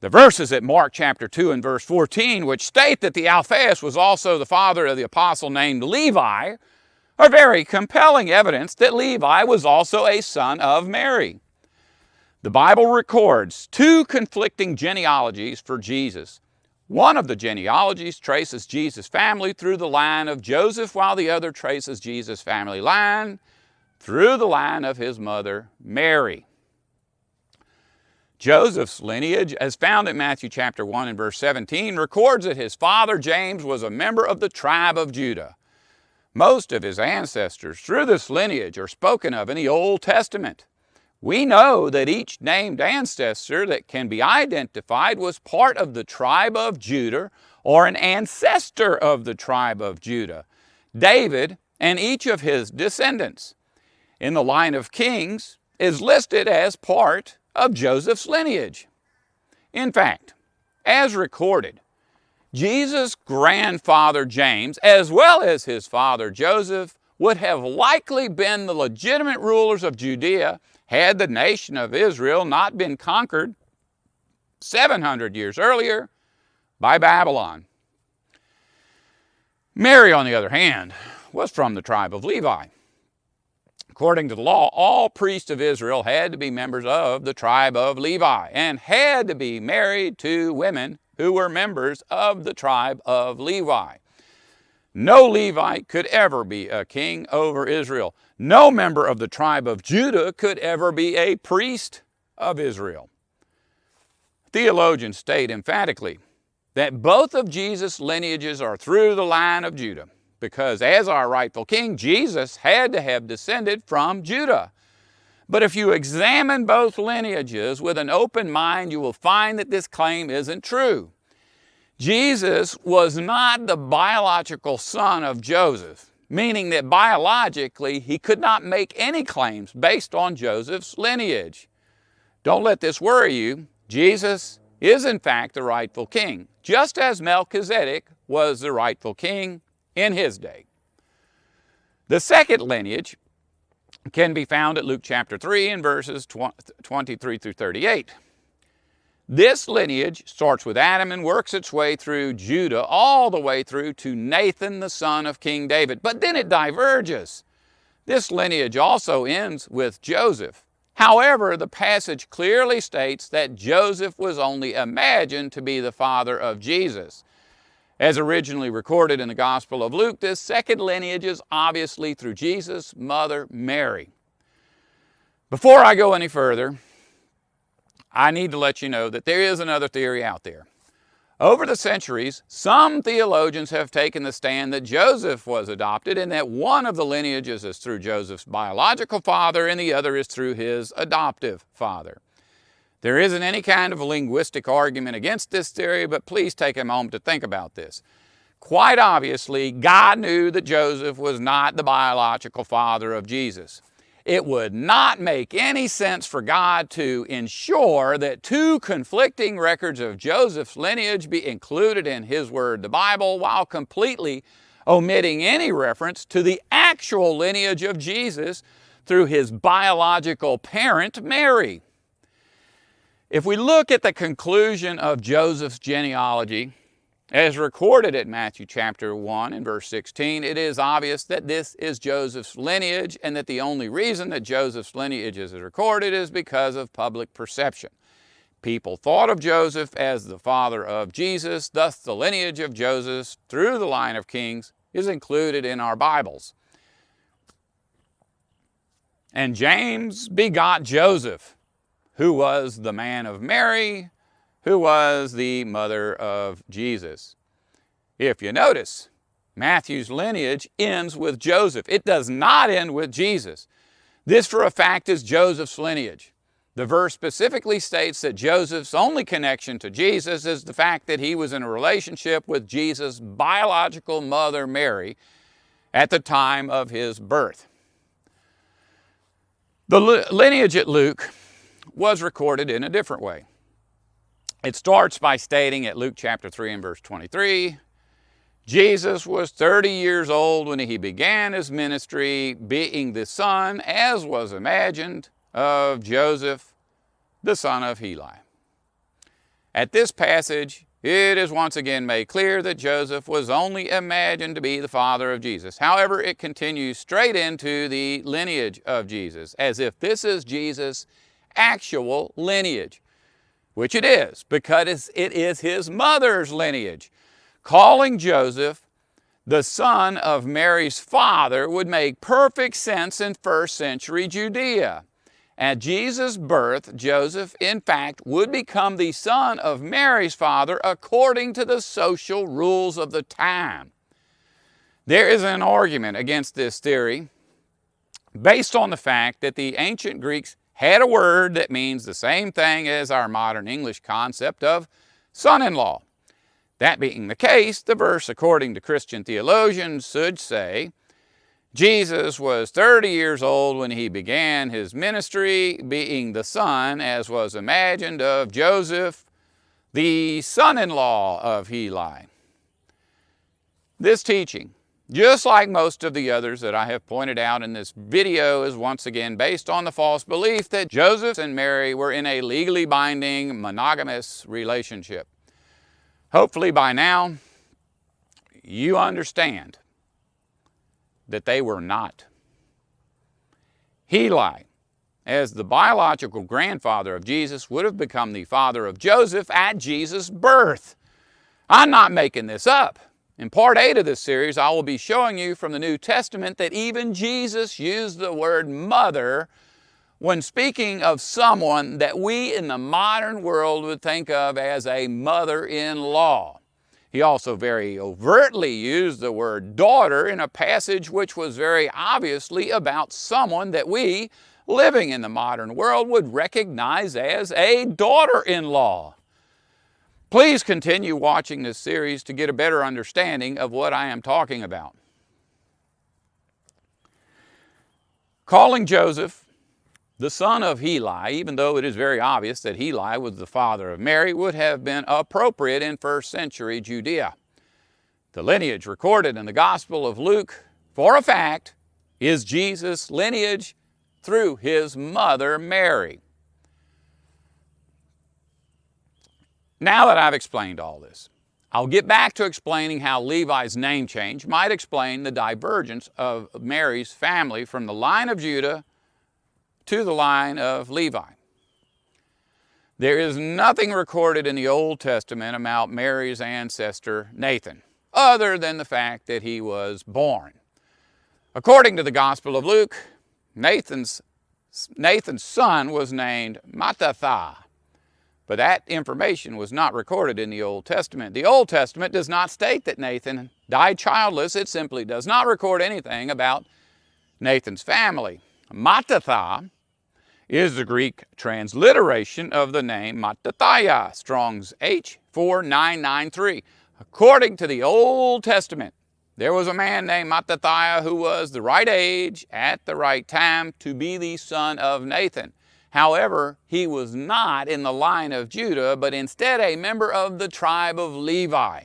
The verses at Mark chapter 2 and verse 14, which state that the Alphaeus was also the father of the apostle named Levi, are very compelling evidence that Levi was also a son of Mary. The Bible records 2 conflicting genealogies for Jesus. One of the genealogies traces Jesus' family through the line of Joseph, while the other traces Jesus' family line through the line of his mother, Mary. Joseph's lineage, as found in Matthew chapter 1 and verse 17, records that his father James was a member of the tribe of Judah. Most of his ancestors through this lineage are spoken of in the Old Testament. We know that each named ancestor that can be identified was part of the tribe of Judah or an ancestor of the tribe of Judah, David and each of his descendants. In the line of kings is listed as part of Joseph's lineage. In fact, as recorded, Jesus' grandfather James, as well as his father Joseph, would have likely been the legitimate rulers of Judea had the nation of Israel not been conquered 700 years earlier by Babylon. Mary, on the other hand, was from the tribe of Levi. According to the law, all priests of Israel had to be members of the tribe of Levi and had to be married to women who were members of the tribe of Levi. No Levite could ever be a king over Israel. No member of the tribe of Judah could ever be a priest of Israel. Theologians state emphatically that both of Jesus' lineages are through the line of Judah, because as our rightful king, Jesus had to have descended from Judah. But if you examine both lineages with an open mind, you will find that this claim isn't true. Jesus was not the biological son of Joseph, meaning that biologically he could not make any claims based on Joseph's lineage. Don't let this worry you. Jesus is in fact the rightful king, just as Melchizedek was the rightful king in his day. The second lineage can be found at Luke chapter 3 and verses 23 through 38. This lineage starts with Adam and works its way through Judah all the way through to Nathan, the son of King David. But then it diverges. This lineage also ends with Joseph. However, the passage clearly states that Joseph was only imagined to be the father of Jesus. As originally recorded in the Gospel of Luke, this second lineage is obviously through Jesus' mother, Mary. Before I go any further, I need to let you know that there is another theory out there. Over the centuries, some theologians have taken the stand that Joseph was adopted and that one of the lineages is through Joseph's biological father and the other is through his adoptive father. There isn't any kind of a linguistic argument against this theory, but please take a moment to think about this. Quite obviously, God knew that Joseph was not the biological father of Jesus. It would not make any sense for God to ensure that two conflicting records of Joseph's lineage be included in His Word, the Bible, while completely omitting any reference to the actual lineage of Jesus through his biological parent, Mary. If we look at the conclusion of Joseph's genealogy, as recorded at Matthew chapter 1 and verse 16, it is obvious that this is Joseph's lineage and that the only reason that Joseph's lineage is recorded is because of public perception. People thought of Joseph as the father of Jesus, thus the lineage of Joseph through the line of kings is included in our Bibles. And James begot Joseph, who was the man of Mary, who was the mother of Jesus. If you notice, Matthew's lineage ends with Joseph. It does not end with Jesus. This, for a fact, is Joseph's lineage. The verse specifically states that Joseph's only connection to Jesus is the fact that he was in a relationship with Jesus' biological mother, Mary, at the time of his birth. The lineage at Luke was recorded in a different way. It starts by stating at Luke chapter 3 and verse 23, Jesus was 30 years old when he began his ministry, being the son, as was imagined, of Joseph, the son of Heli. At this passage, it is once again made clear that Joseph was only imagined to be the father of Jesus. However, it continues straight into the lineage of Jesus, as if this is Jesus' actual lineage, which it is, because it is his mother's lineage. Calling Joseph the son of Mary's father would make perfect sense in first century Judea. At Jesus' birth, Joseph, in fact, would become the son of Mary's father according to the social rules of the time. There is an argument against this theory based on the fact that the ancient Greeks had a word that means the same thing as our modern English concept of son-in-law. That being the case, the verse, according to Christian theologians, should say, Jesus was 30 years old when he began his ministry, being the son, as was imagined, of Joseph, the son-in-law of Heli. This teaching, just like most of the others that I have pointed out in this video, is once again based on the false belief that Joseph and Mary were in a legally binding monogamous relationship. Hopefully by now, you understand that they were not. Heli, as the biological grandfather of Jesus, would have become the father of Joseph at Jesus' birth. I'm not making this up. In part 8 of this series, I will be showing you from the New Testament that even Jesus used the word mother when speaking of someone that we in the modern world would think of as a mother-in-law. He also very overtly used the word daughter in a passage which was very obviously about someone that we, living in the modern world, would recognize as a daughter-in-law. Please continue watching this series to get a better understanding of what I am talking about. Calling Joseph the son of Heli, even though it is very obvious that Heli was the father of Mary, would have been appropriate in first century Judea. The lineage recorded in the Gospel of Luke, for a fact, is Jesus' lineage through his mother Mary. Now that I've explained all this, I'll get back to explaining how Levi's name change might explain the divergence of Mary's family from the line of Judah to the line of Levi. There is nothing recorded in the Old Testament about Mary's ancestor Nathan, other than the fact that he was born. According to the Gospel of Luke, Nathan's son was named Mattathiah, but that information was not recorded in the Old Testament. The Old Testament does not state that Nathan died childless. It simply does not record anything about Nathan's family. Mattathiah is the Greek transliteration of the name Mattathiah, Strong's H4993. According to the Old Testament, there was a man named Mattathiah who was the right age at the right time to be the son of Nathan. However, he was not in the line of Judah, but instead a member of the tribe of Levi.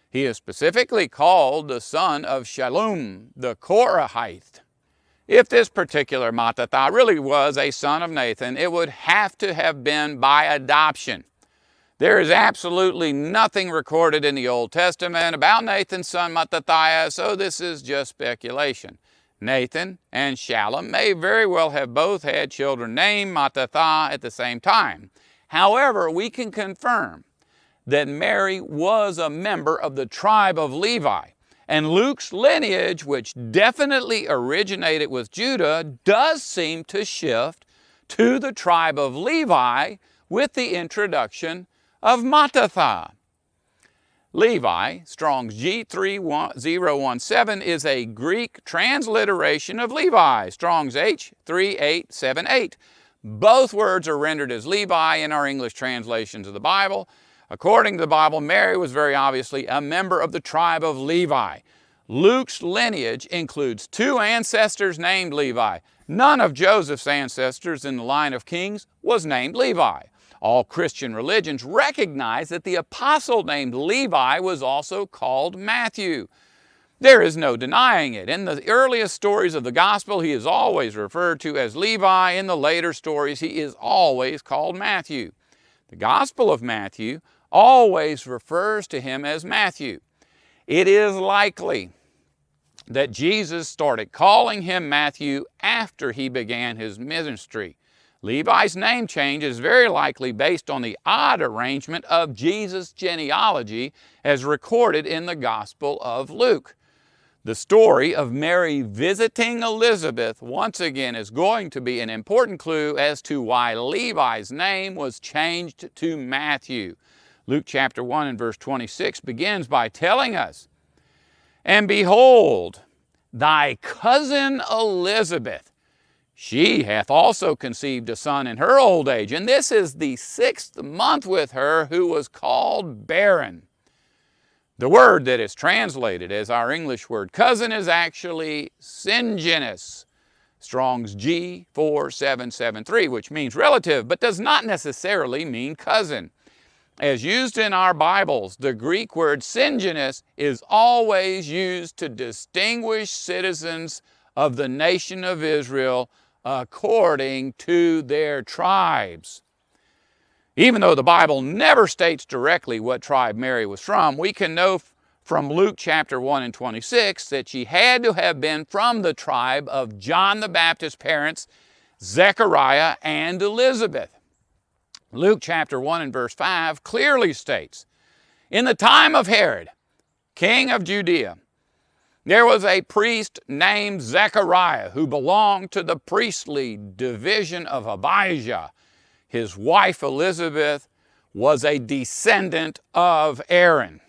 He is specifically called the son of Shallum, the Korahite. If this particular Mattathiah really was a son of Nathan, it would have to have been by adoption. There is absolutely nothing recorded in the Old Testament about Nathan's son Mattathiah, so this is just speculation. Nathan and Shallum may very well have both had children named Mattathiah at the same time. However, we can confirm that Mary was a member of the tribe of Levi. And Luke's lineage, which definitely originated with Judah, does seem to shift to the tribe of Levi with the introduction of Mattathiah. Levi, Strong's G3017, is a Greek transliteration of Levi, Strong's H3878. Both words are rendered as Levi in our English translations of the Bible. According to the Bible, Mary was very obviously a member of the tribe of Levi. Luke's lineage includes 2 ancestors named Levi. None of Joseph's ancestors in the line of kings was named Levi. All Christian religions recognize that the apostle named Levi was also called Matthew. There is no denying it. In the earliest stories of the gospel, he is always referred to as Levi. In the later stories, he is always called Matthew. The Gospel of Matthew always refers to him as Matthew. It is likely that Jesus started calling him Matthew after he began his ministry. Levi's name change is very likely based on the odd arrangement of Jesus' genealogy as recorded in the Gospel of Luke. The story of Mary visiting Elizabeth once again is going to be an important clue as to why Levi's name was changed to Matthew. Luke chapter 1 and verse 26 begins by telling us, "And behold, thy cousin Elizabeth, she hath also conceived a son in her old age, and this is the 6th month with her, who was called barren." The word that is translated as our English word cousin is actually syngenous, Strong's G4773, which means relative, but does not necessarily mean cousin. As used in our Bibles, the Greek word syngenous is always used to distinguish citizens of the nation of Israel according to their tribes. Even though the Bible never states directly what tribe Mary was from, we can know from Luke chapter 1 and 26 that she had to have been from the tribe of John the Baptist's parents, Zechariah and Elizabeth. Luke chapter 1 and verse 5 clearly states, "In the time of Herod, king of Judea, there was a priest named Zechariah who belonged to the priestly division of Abijah. His wife Elizabeth was a descendant of Aaron.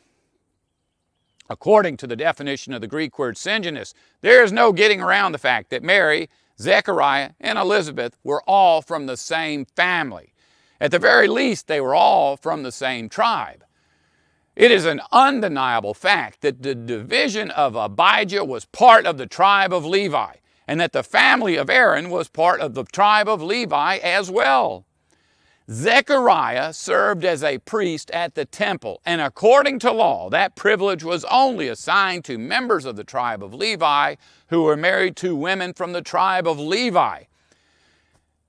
According to the definition of the Greek word syngenes, there is no getting around the fact that Mary, Zechariah, and Elizabeth were all from the same family. At the very least, they were all from the same tribe. It is an undeniable fact that the division of Abijah was part of the tribe of Levi, and that the family of Aaron was part of the tribe of Levi as well. Zechariah served as a priest at the temple, and according to law, that privilege was only assigned to members of the tribe of Levi who were married to women from the tribe of Levi.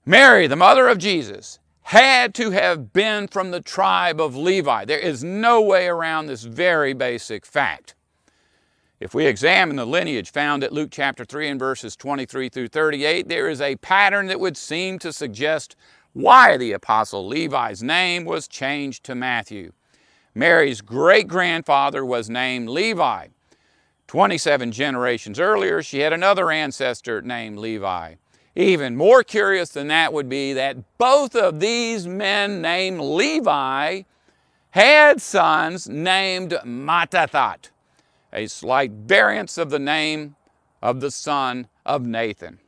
Mary, the mother of Jesus, had to have been from the tribe of Levi. There is no way around this very basic fact. If we examine the lineage found at Luke chapter 3 and verses 23 through 38, there is a pattern that would seem to suggest why the apostle Levi's name was changed to Matthew. Mary's great-grandfather was named Levi. 27 generations earlier, she had another ancestor named Levi. Even more curious than that would be that both of these men named Levi had sons named Mattathat, a slight variance of the name of the son of Nathan.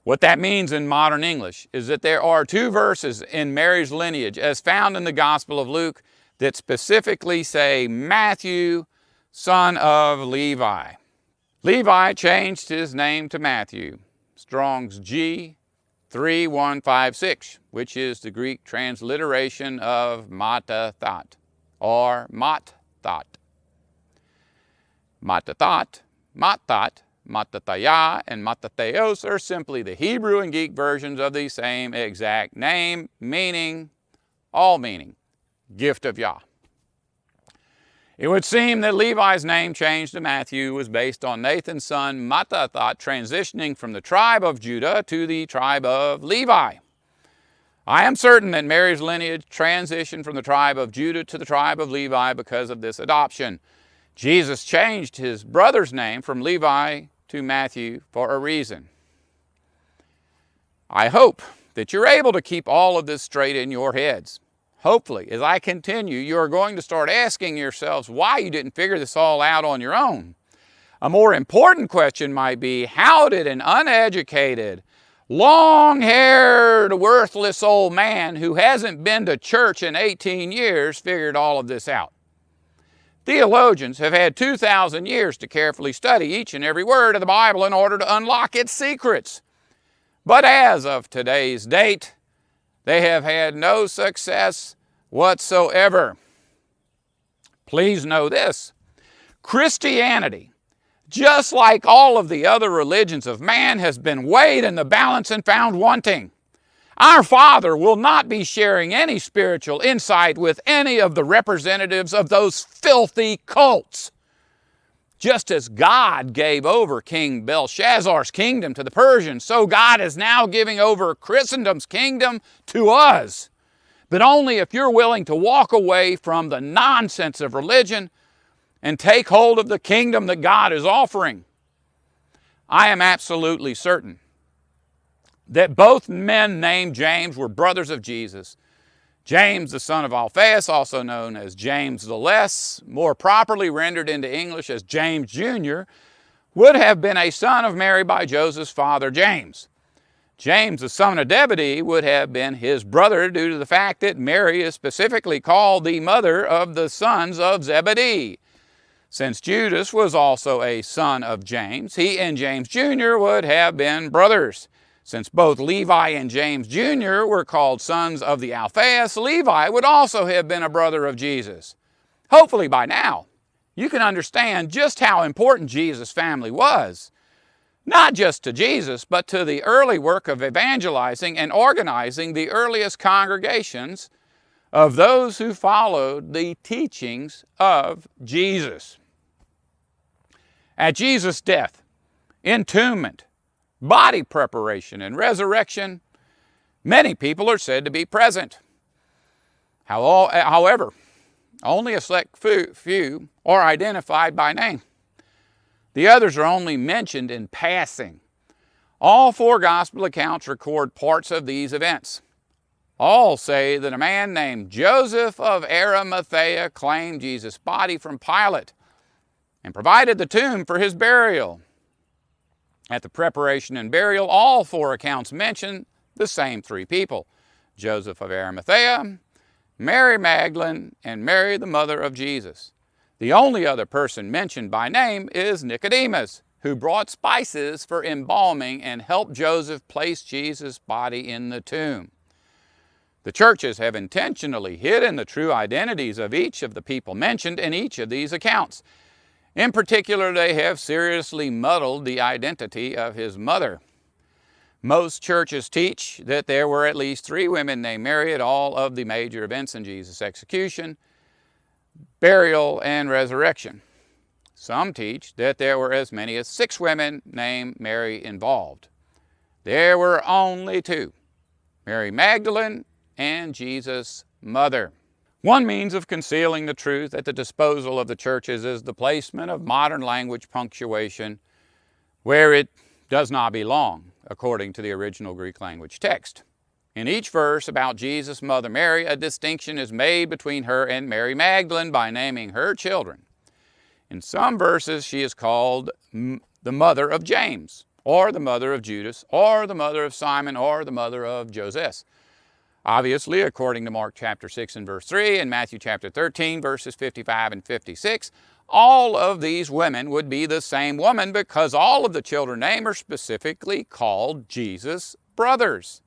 What that means in modern English is that there are 2 verses in Mary's lineage, as found in the Gospel of Luke, that specifically say Matthew, son of Levi. Levi changed his name to Matthew. Strong's G 3156, which is the Greek transliteration of Mattathat, or Mattat. Mattathat, Mattat, Mattathiah, and Mattatheos are simply the Hebrew and Greek versions of the same exact name, meaning, all meaning, gift of Yah. It would seem that Levi's name change to Matthew was based on Nathan's son Mattathat transitioning from the tribe of Judah to the tribe of Levi. I am certain that Mary's lineage transitioned from the tribe of Judah to the tribe of Levi because of this adoption. Jesus changed his brother's name from Levi to Matthew for a reason. I hope that you're able to keep all of this straight in your heads. Hopefully, as I continue, you are going to start asking yourselves why you didn't figure this all out on your own. A more important question might be, how did an uneducated, long-haired, worthless old man who hasn't been to church in 18 years figured all of this out? Theologians have had 2,000 years to carefully study each and every word of the Bible in order to unlock its secrets. But as of today's date, they have had no success whatsoever. Please know this: Christianity, just like all of the other religions of man, has been weighed in the balance and found wanting. Our Father will not be sharing any spiritual insight with any of the representatives of those filthy cults. Just as God gave over King Belshazzar's kingdom to the Persians, so God is now giving over Christendom's kingdom to us. But only if you're willing to walk away from the nonsense of religion and take hold of the kingdom that God is offering. I am absolutely certain that both men named James were brothers of Jesus. James, the son of Alphaeus, also known as James the Less, more properly rendered into English as James Jr., would have been a son of Mary by Joseph's father James. James, the son of Zebedee, would have been his brother due to the fact that Mary is specifically called the mother of the sons of Zebedee. Since Judas was also a son of James, he and James Jr. would have been brothers. Since both Levi and James Jr. were called sons of the Alphaeus, Levi would also have been a brother of Jesus. Hopefully by now, you can understand just how important Jesus' family was. Not just to Jesus, but to the early work of evangelizing and organizing the earliest congregations of those who followed the teachings of Jesus. At Jesus' death, entombment, body preparation, and resurrection, many people are said to be present. However, Only a select few are identified by name. The others are only mentioned in passing. All 4 gospel accounts record parts of these events. All say that a man named Joseph of Arimathea claimed Jesus' body from Pilate and provided the tomb for his burial. At the preparation and burial, all 4 accounts mention the same 3 people: Joseph of Arimathea, Mary Magdalene, and Mary, the mother of Jesus. The only other person mentioned by name is Nicodemus, who brought spices for embalming and helped Joseph place Jesus' body in the tomb. The churches have intentionally hidden the true identities of each of the people mentioned in each of these accounts. In particular, they have seriously muddled the identity of his mother. Most churches teach that there were at least 3 women named Mary at all of the major events in Jesus' execution, burial, and resurrection. Some teach that there were as many as 6 women named Mary involved. There were only 2, Mary Magdalene and Jesus' mother. One means of concealing the truth at the disposal of the churches is the placement of modern language punctuation where it does not belong, according to the original Greek language text. In each verse about Jesus' mother Mary, a distinction is made between her and Mary Magdalene by naming her children. In some verses, she is called the mother of James, or the mother of Judas, or the mother of Simon, or the mother of Joseph. Obviously, according to Mark chapter 6 and verse 3 and Matthew chapter 13, verses 55 and 56, all of these women would be the same woman because all of the children named are specifically called Jesus' brothers.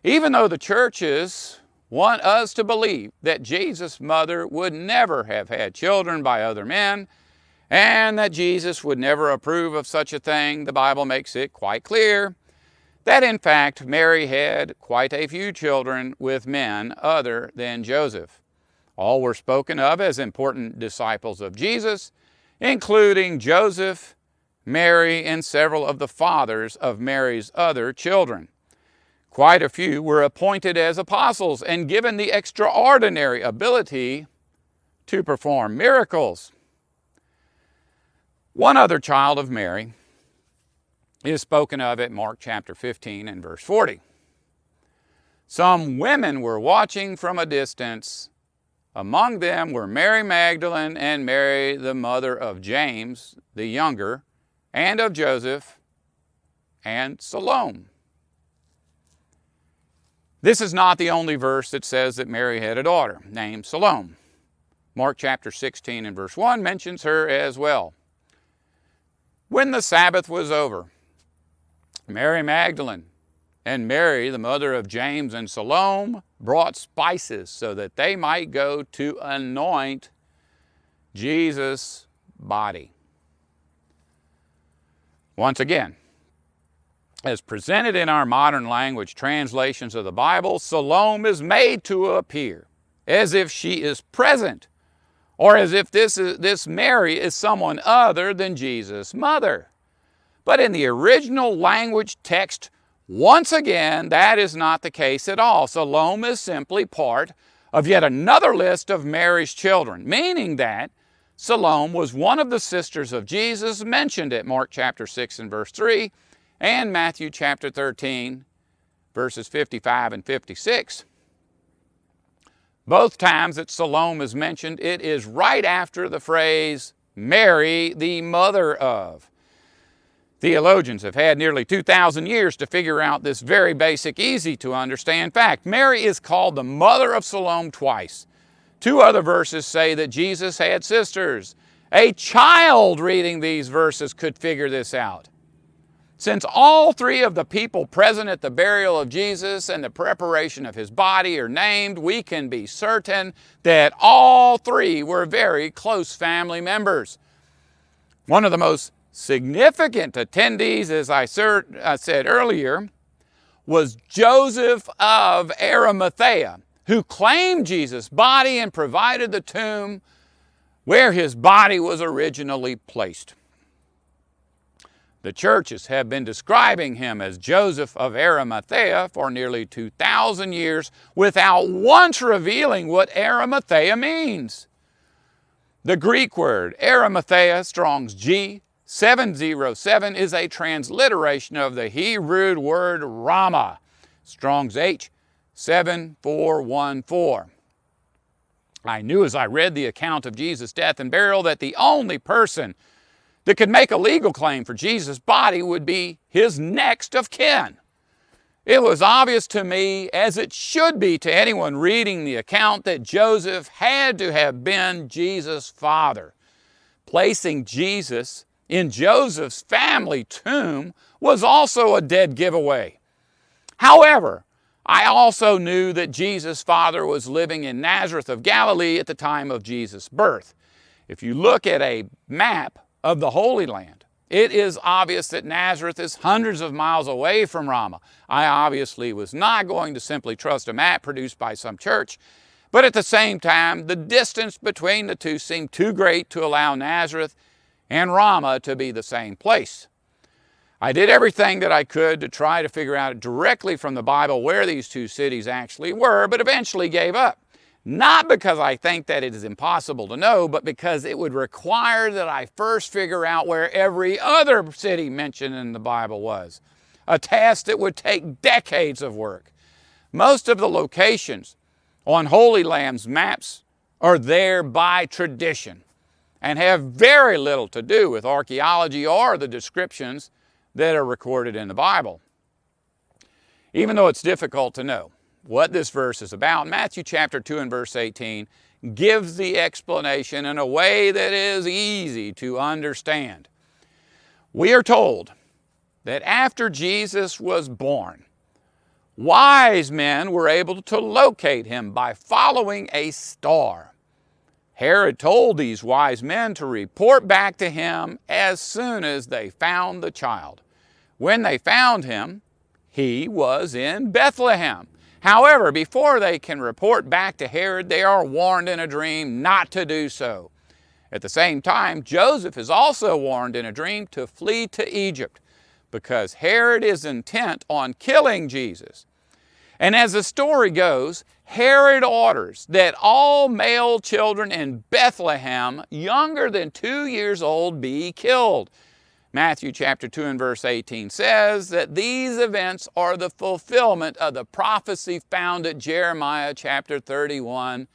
Even though the churches want us to believe that Jesus' mother would never have had children by other men and that Jesus would never approve of such a thing, the Bible makes it quite clear that in fact Mary had quite a few children with men other than Joseph. All were spoken of as important disciples of Jesus, including Joseph, Mary, and several of the fathers of Mary's other children. Quite a few were appointed as apostles and given the extraordinary ability to perform miracles. One other child of Mary is spoken of at Mark chapter 15 and verse 40. Some women were watching from a distance. Among them were Mary Magdalene and Mary, the mother of James, the younger, and of Joseph, and Salome. This is not the only verse that says that Mary had a daughter named Salome. Mark chapter 16 and verse 1 mentions her as well. When the Sabbath was over, Mary Magdalene and Mary, the mother of James and Salome, brought spices so that they might go to anoint Jesus' body. Once again, as presented in our modern language translations of the Bible, Salome is made to appear as if she is present, or as if this Mary is someone other than Jesus' mother. But in the original language text, once again, that is not the case at all. Salome is simply part of yet another list of Mary's children, meaning that Salome was one of the sisters of Jesus mentioned at Mark chapter 6 and verse 3 and Matthew chapter 13, verses 55 and 56. Both times that Salome is mentioned, it is right after the phrase, Mary, the mother of. Theologians have had nearly 2,000 years to figure out this very basic, easy to understand fact. Mary is called the mother of Salome twice. 2 other verses say that Jesus had sisters. A child reading these verses could figure this out. Since all 3 of the people present at the burial of Jesus and the preparation of his body are named, we can be certain that all 3 were very close family members. One of the most significant attendees, as I said earlier, was Joseph of Arimathea, who claimed Jesus' body and provided the tomb where his body was originally placed. The churches have been describing him as Joseph of Arimathea for nearly 2,000 years without once revealing what Arimathea means. The Greek word Arimathea, Strong's G 707, is a transliteration of the Hebrew word Rama, Strong's H 7414. I knew as I read the account of Jesus' death and burial that the only person that could make a legal claim for Jesus' body would be his next of kin. It was obvious to me, as it should be to anyone reading the account, that Joseph had to have been Jesus' father. Placing Jesus in Joseph's family tomb was also a dead giveaway. However, I also knew that Jesus' father was living in Nazareth of Galilee at the time of Jesus' birth. If you look at a map of the Holy Land, it is obvious that Nazareth is hundreds of miles away from Ramah. I obviously was not going to simply trust a map produced by some church, but at the same time, the distance between the two seemed too great to allow Nazareth and Ramah to be the same place. I did everything that I could to try to figure out directly from the Bible where these two cities actually were, but eventually gave up. Not because I think that it is impossible to know, but because it would require that I first figure out where every other city mentioned in the Bible was, a task that would take decades of work. Most of the locations on Holy Land's maps are there by tradition and have very little to do with archaeology or the descriptions that are recorded in the Bible. Even though it's difficult to know what this verse is about, Matthew chapter 2 and verse 18 gives the explanation in a way that is easy to understand. We are told that after Jesus was born, wise men were able to locate him by following a star. Herod told these wise men to report back to him as soon as they found the child. When they found him, he was in Bethlehem. However, before they can report back to Herod, they are warned in a dream not to do so. At the same time, Joseph is also warned in a dream to flee to Egypt because Herod is intent on killing Jesus. And as the story goes, Herod orders that all male children in Bethlehem younger than 2 years old be killed. Matthew chapter 2 and verse 18 says that these events are the fulfillment of the prophecy found at Jeremiah chapter 31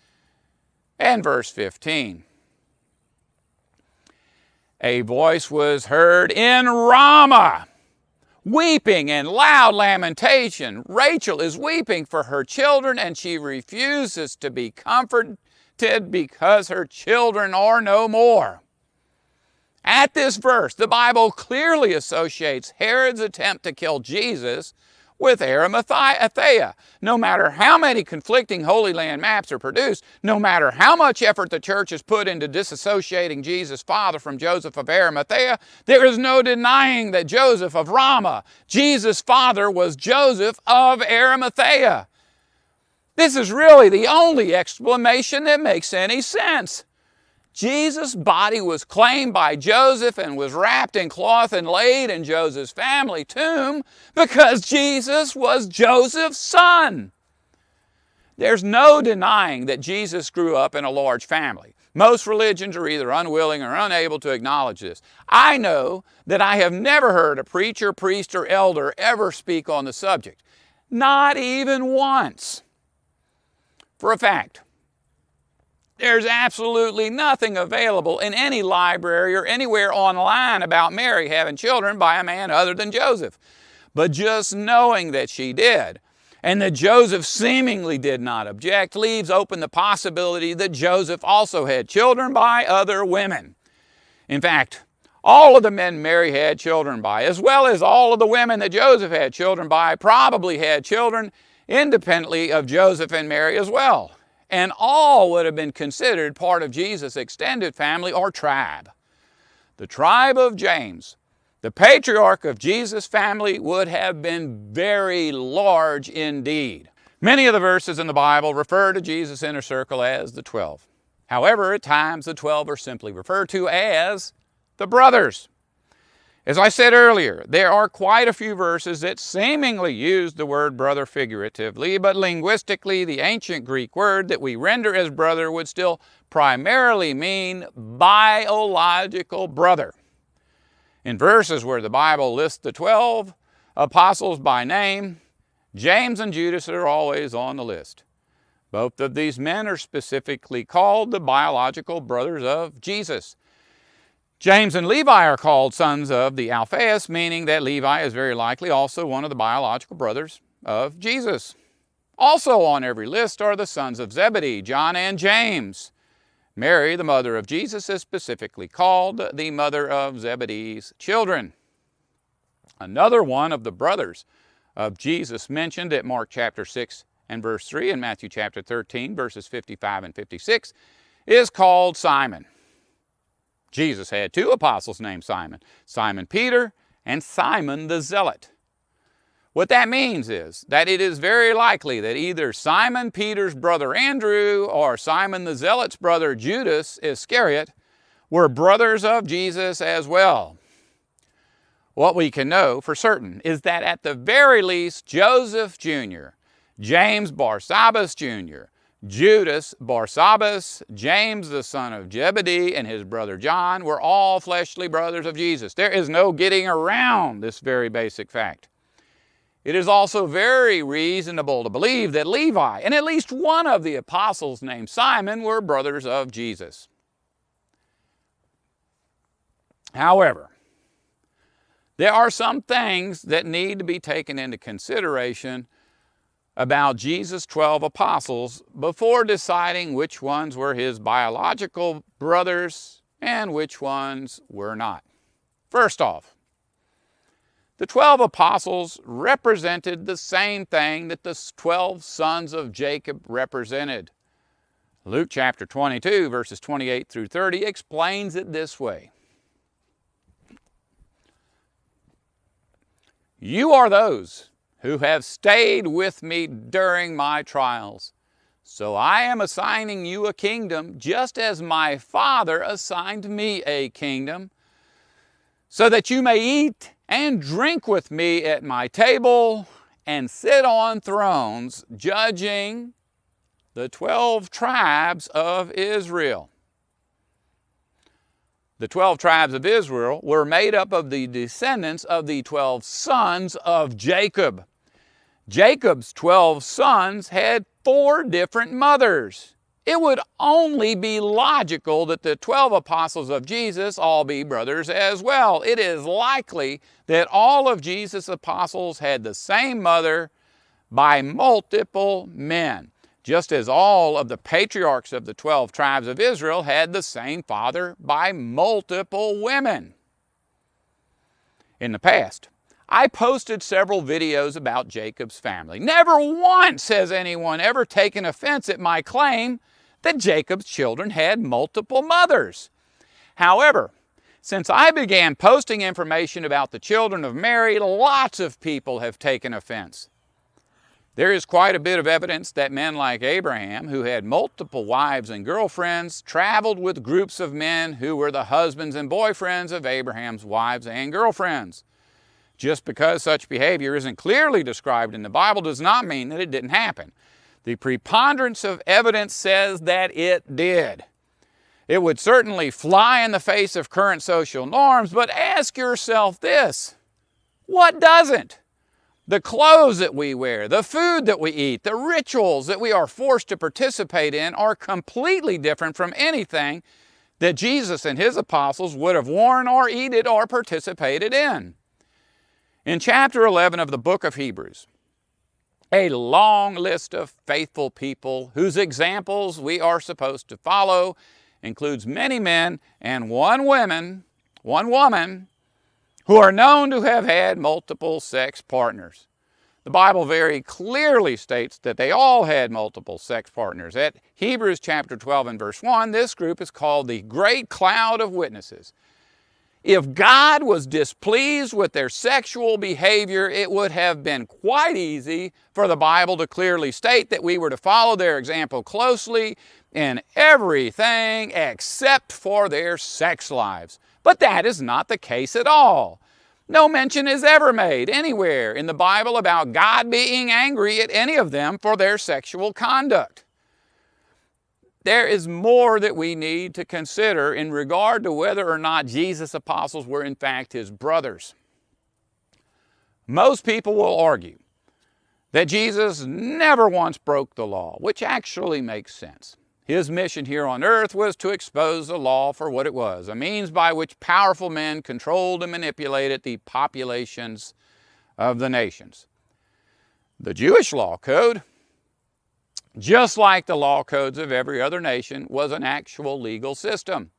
and verse 15. A voice was heard in Ramah, weeping and loud lamentation. Rachel is weeping for her children, and she refuses to be comforted because her children are no more. At this verse, the Bible clearly associates Herod's attempt to kill Jesus with Arimathea. No matter how many conflicting Holy Land maps are produced, no matter how much effort the church has put into disassociating Jesus' father from Joseph of Arimathea, there is no denying that Joseph of Ramah, Jesus' father, was Joseph of Arimathea. This is really the only explanation that makes any sense. Jesus' body was claimed by Joseph and was wrapped in cloth and laid in Joseph's family tomb because Jesus was Joseph's son. There's no denying that Jesus grew up in a large family. Most religions are either unwilling or unable to acknowledge this. I know that I have never heard a preacher, priest, or elder ever speak on the subject. Not even once. For a fact, there's absolutely nothing available in any library or anywhere online about Mary having children by a man other than Joseph. But just knowing that she did, and that Joseph seemingly did not object, leaves open the possibility that Joseph also had children by other women. In fact, all of the men Mary had children by, as well as all of the women that Joseph had children by, probably had children independently of Joseph and Mary as well. And all would have been considered part of Jesus' extended family or tribe. The tribe of James, the patriarch of Jesus' family, would have been very large indeed. Many of the verses in the Bible refer to Jesus' inner circle as the 12. However, at times the 12 are simply referred to as the brothers. As I said earlier, there are quite a few verses that seemingly use the word brother figuratively, but linguistically, the ancient Greek word that we render as brother would still primarily mean biological brother. In verses where the Bible lists the 12 apostles by name, James and Judas are always on the list. Both of these men are specifically called the biological brothers of Jesus. James and Levi are called sons of the Alphaeus, meaning that Levi is very likely also one of the biological brothers of Jesus. Also on every list are the sons of Zebedee, John and James. Mary, the mother of Jesus, is specifically called the mother of Zebedee's children. Another one of the brothers of Jesus mentioned at Mark chapter 6 and verse 3 and Matthew chapter 13 verses 55 and 56 is called Simon. Jesus had two apostles named Simon, Simon Peter and Simon the Zealot. What that means is that it is very likely that either Simon Peter's brother Andrew or Simon the Zealot's brother Judas Iscariot were brothers of Jesus as well. What we can know for certain is that at the very least Joseph Jr., James Barsabbas Jr., Judas Barsabbas, James the son of Zebedee, and his brother John were all fleshly brothers of Jesus. There is no getting around this very basic fact. It is also very reasonable to believe that Levi and at least one of the apostles named Simon were brothers of Jesus. However, there are some things that need to be taken into consideration about Jesus' 12 apostles before deciding which ones were his biological brothers and which ones were not. First off, the 12 apostles represented the same thing that the 12 sons of Jacob represented. Luke chapter 22, verses 28 through 30 explains it this way. You are those who have stayed with me during my trials. So I am assigning you a kingdom, just as my Father assigned me a kingdom, so that you may eat and drink with me at my table and sit on thrones, judging the 12 tribes of Israel. The 12 tribes of Israel were made up of the descendants of the 12 sons of Jacob. Jacob's 12 sons had 4 different mothers. It would only be logical that the 12 apostles of Jesus all be brothers as well. It is likely that all of Jesus' apostles had the same mother by multiple men, just as all of the patriarchs of the 12 tribes of Israel had the same father by multiple women. In the past, I posted several videos about Jacob's family. Never once has anyone ever taken offense at my claim that Jacob's children had multiple mothers. However, since I began posting information about the children of Mary, lots of people have taken offense. There is quite a bit of evidence that men like Abraham, who had multiple wives and girlfriends, traveled with groups of men who were the husbands and boyfriends of Abraham's wives and girlfriends. Just because such behavior isn't clearly described in the Bible does not mean that it didn't happen. The preponderance of evidence says that it did. It would certainly fly in the face of current social norms, but ask yourself this: what doesn't? The clothes that we wear, the food that we eat, the rituals that we are forced to participate in are completely different from anything that Jesus and his apostles would have worn or eaten or participated in. In chapter 11 of the book of Hebrews, a long list of faithful people whose examples we are supposed to follow includes many men and one woman who are known to have had multiple sex partners. The Bible very clearly states that they all had multiple sex partners. At Hebrews chapter 12 and verse 1, this group is called the Great Cloud of Witnesses. If God was displeased with their sexual behavior, it would have been quite easy for the Bible to clearly state that we were to follow their example closely in everything except for their sex lives. But that is not the case at all. No mention is ever made anywhere in the Bible about God being angry at any of them for their sexual conduct. There is more that we need to consider in regard to whether or not Jesus' apostles were in fact his brothers. Most people will argue that Jesus never once broke the law, which actually makes sense. His mission here on earth was to expose the law for what it was, a means by which powerful men controlled and manipulated the populations of the nations. The Jewish law code, just like the law codes of every other nation, was an actual legal system.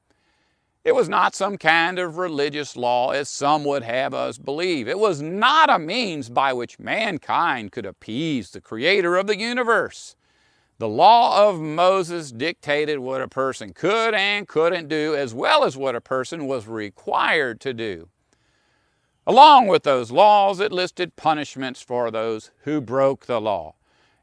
It was not some kind of religious law as some would have us believe. It was not a means by which mankind could appease the creator of the universe. The law of Moses dictated what a person could and couldn't do, as well as what a person was required to do. Along with those laws, it listed punishments for those who broke the law.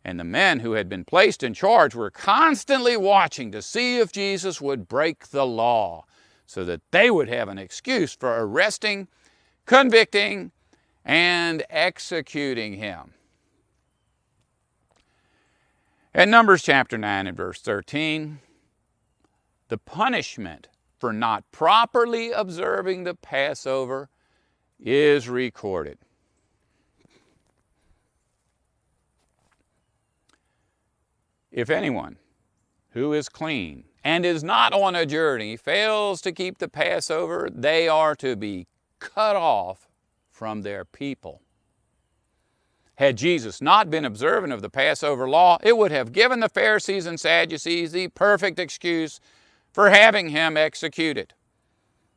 And the men who had been placed in charge were constantly watching to see if Jesus would break the law, so that they would have an excuse for arresting, convicting, and executing him. In Numbers chapter 9 and verse 13, the punishment for not properly observing the Passover is recorded. If anyone who is clean and is not on a journey fails to keep the Passover, they are to be cut off from their people. Had Jesus not been observant of the Passover law, it would have given the Pharisees and Sadducees the perfect excuse for having him executed.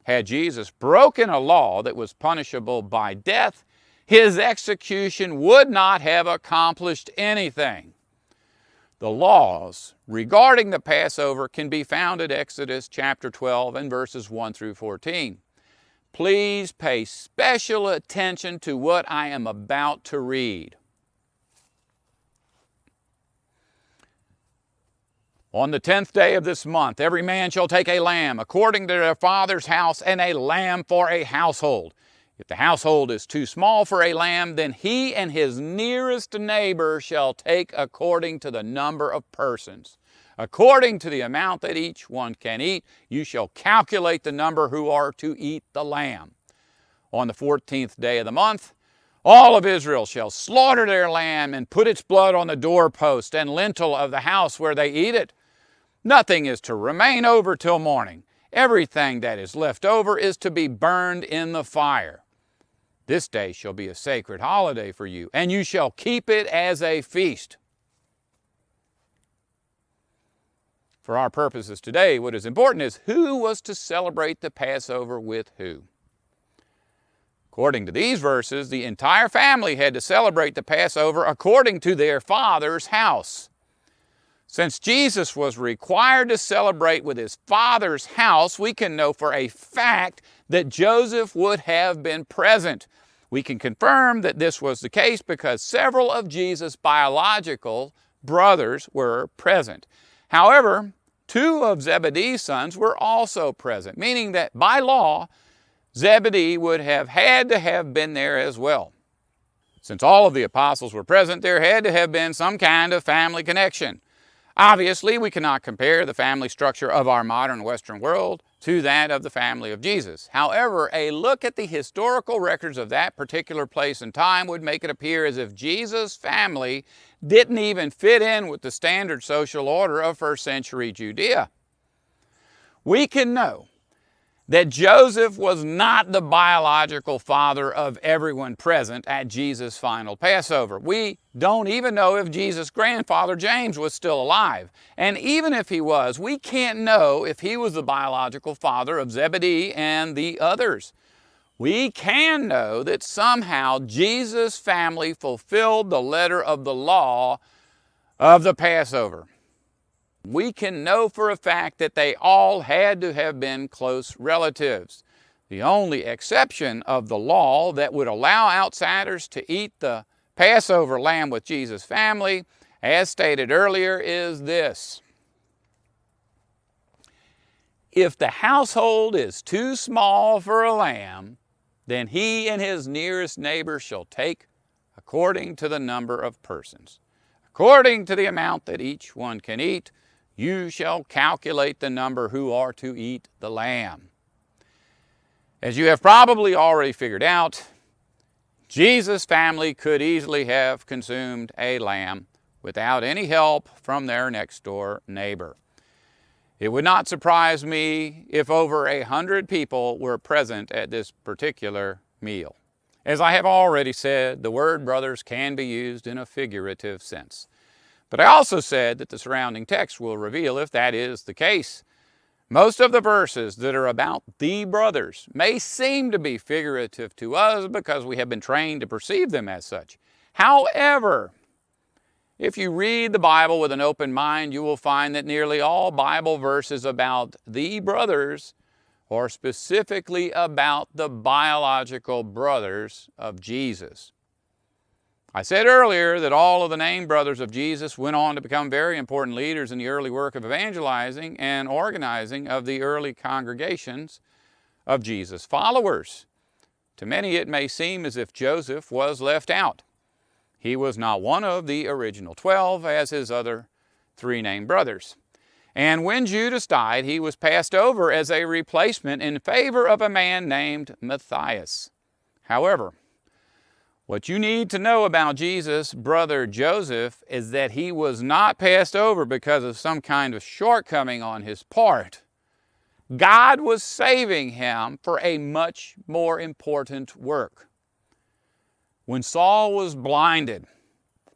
Had Jesus broken a law that was punishable by death, his execution would not have accomplished anything. The laws regarding the Passover can be found at Exodus chapter 12 and verses 1 through 14. Please pay special attention to what I am about to read. On the 10th day of this month, every man shall take a lamb according to their father's house, and a lamb for a household. If the household is too small for a lamb, then he and his nearest neighbor shall take according to the number of persons. According to the amount that each one can eat, you shall calculate the number who are to eat the lamb. On the 14th day of the month, all of Israel shall slaughter their lamb and put its blood on the doorpost and lintel of the house where they eat it. Nothing is to remain over till morning. Everything that is left over is to be burned in the fire. This day shall be a sacred holiday for you, and you shall keep it as a feast. For our purposes today, what is important is who was to celebrate the Passover with who. According to these verses, the entire family had to celebrate the Passover according to their father's house. Since Jesus was required to celebrate with his father's house, we can know for a fact that Joseph would have been present. We can confirm that this was the case because several of Jesus' biological brothers were present. However, two of Zebedee's sons were also present, meaning that by law, Zebedee would have had to have been there as well. Since all of the apostles were present, there had to have been some kind of family connection. Obviously, we cannot compare the family structure of our modern Western world to that of the family of Jesus. However, a look at the historical records of that particular place and time would make it appear as if Jesus' family didn't even fit in with the standard social order of first century Judea. We can know that Joseph was not the biological father of everyone present at Jesus' final Passover. We don't even know if Jesus' grandfather James was still alive. And even if he was, we can't know if he was the biological father of Zebedee and the others. We can know that somehow Jesus' family fulfilled the letter of the law of the Passover. We can know for a fact that they all had to have been close relatives. The only exception of the law that would allow outsiders to eat the Passover lamb with Jesus' family, as stated earlier, is this. If the household is too small for a lamb, then he and his nearest neighbor shall take according to the number of persons. According to the amount that each one can eat, you shall calculate the number who are to eat the lamb. As you have probably already figured out, Jesus' family could easily have consumed a lamb without any help from their next door neighbor. It would not surprise me if over 100 people were present at this particular meal. As I have already said, the word brothers can be used in a figurative sense. But I also said that the surrounding text will reveal if that is the case. Most of the verses that are about the brothers may seem to be figurative to us because we have been trained to perceive them as such. However, if you read the Bible with an open mind, you will find that nearly all Bible verses about the brothers are specifically about the biological brothers of Jesus. I said earlier that all of the named brothers of Jesus went on to become very important leaders in the early work of evangelizing and organizing of the early congregations of Jesus' followers. To many it may seem as if Joseph was left out. He was not one of the original 12 as his other 3 named brothers. And when Judas died, he was passed over as a replacement in favor of a man named Matthias. However, what you need to know about Jesus' brother Joseph is that he was not passed over because of some kind of shortcoming on his part. God was saving him for a much more important work. When Saul was blinded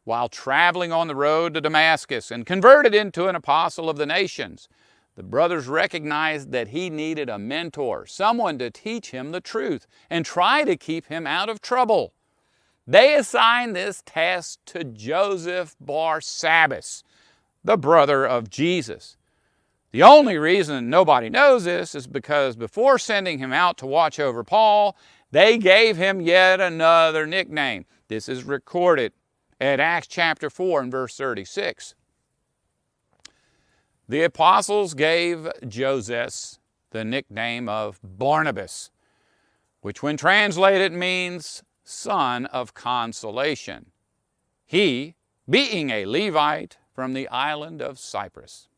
while traveling on the road to Damascus and converted into an apostle of the nations, the brothers recognized that he needed a mentor, someone to teach him the truth and try to keep him out of trouble. They assigned this task to Joseph Barsabbas, the brother of Jesus. The only reason nobody knows this is because before sending him out to watch over Paul, they gave him yet another nickname. This is recorded at Acts chapter 4 and verse 36. The apostles gave Joseph the nickname of Barnabas, which when translated means son of consolation, he being a Levite from the island of Cyprus.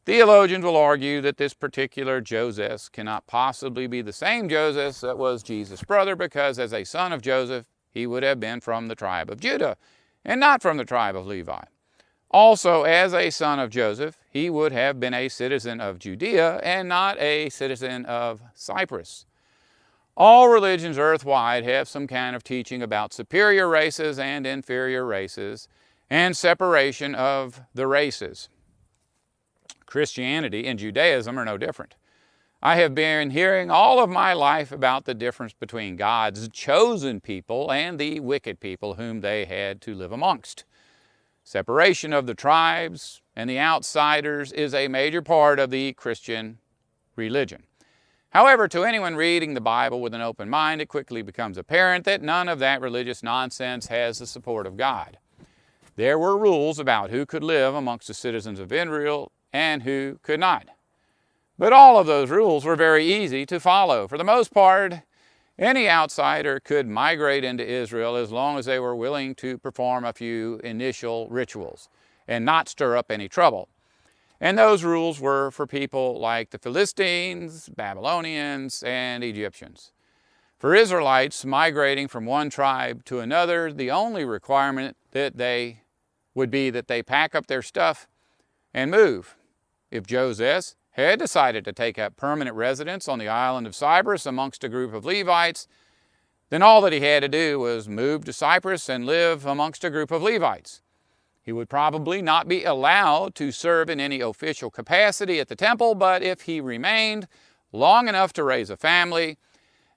Theologians will argue that this particular Joseph cannot possibly be the same Joseph that was Jesus' brother, because as a son of Joseph, he would have been from the tribe of Judah and not from the tribe of Levi. Also, as a son of Joseph, he would have been a citizen of Judea and not a citizen of Cyprus. All religions earthwide have some kind of teaching about superior races and inferior races and separation of the races. Christianity and Judaism are no different. I have been hearing all of my life about the difference between God's chosen people and the wicked people whom they had to live amongst. Separation of the tribes and the outsiders is a major part of the Christian religion. However, to anyone reading the Bible with an open mind, it quickly becomes apparent that none of that religious nonsense has the support of God. There were rules about who could live amongst the citizens of Israel and who could not. But all of those rules were very easy to follow. For the most part, any outsider could migrate into Israel as long as they were willing to perform a few initial rituals and not stir up any trouble. And those rules were for people like the Philistines, Babylonians, and Egyptians. For Israelites migrating from one tribe to another, the only requirement would be that they pack up their stuff and move. If Joseph had decided to take up permanent residence on the island of Cyprus amongst a group of Levites, then all that he had to do was move to Cyprus and live amongst a group of Levites. He would probably not be allowed to serve in any official capacity at the temple, but if he remained long enough to raise a family,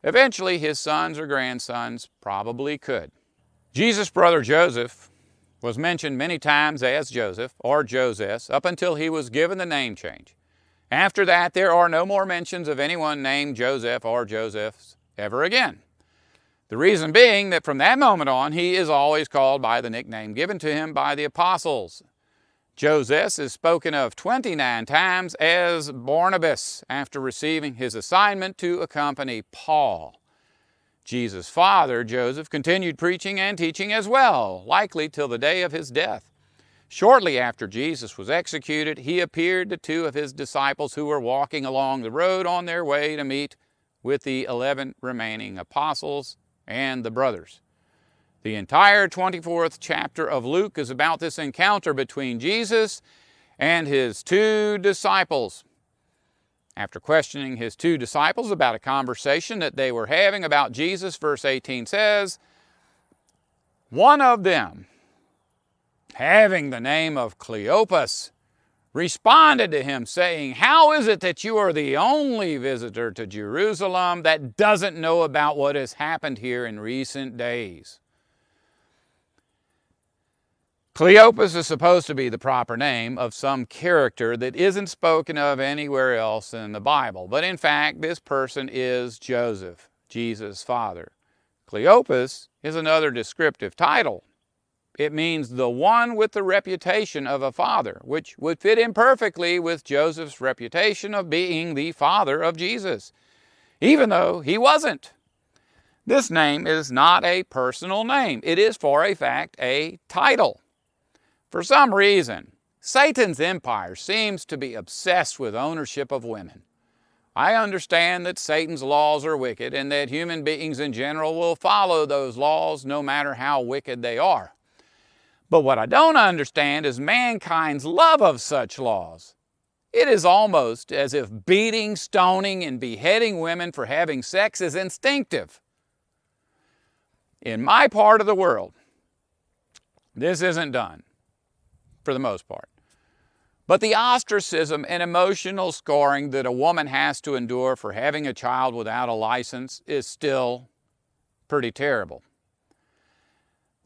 eventually his sons or grandsons probably could. Jesus' brother Joseph was mentioned many times as Joseph or Joseph up until he was given the name change. After that, there are no more mentions of anyone named Joseph or Josephs ever again. The reason being that from that moment on, he is always called by the nickname given to him by the apostles, Joseph is spoken of 29 times as Barnabas after receiving his assignment to accompany Paul. Jesus' father, Joseph, continued preaching and teaching as well, likely till the day of his death. Shortly after Jesus was executed, he appeared to two of his disciples who were walking along the road on their way to meet with the 11 remaining apostles and the brothers. The entire 24th chapter of Luke is about this encounter between Jesus and his two disciples. After questioning his two disciples about a conversation that they were having about Jesus, verse 18 says, one of them, having the name of Cleopas, responded to him saying, how is it that you are the only visitor to Jerusalem that doesn't know about what has happened here in recent days? Cleopas is supposed to be the proper name of some character that isn't spoken of anywhere else in the Bible. But in fact, this person is Joseph, Jesus' father. Cleopas is another descriptive title. It means the one with the reputation of a father, which would fit in perfectly with Joseph's reputation of being the father of Jesus, even though he wasn't. This name is not a personal name. It is, for a fact, a title. For some reason, Satan's empire seems to be obsessed with ownership of women. I understand that Satan's laws are wicked and that human beings in general will follow those laws no matter how wicked they are. But what I don't understand is mankind's love of such laws. It is almost as if beating, stoning, and beheading women for having sex is instinctive. In my part of the world, this isn't done, for the most part. But the ostracism and emotional scarring that a woman has to endure for having a child without a license is still pretty terrible.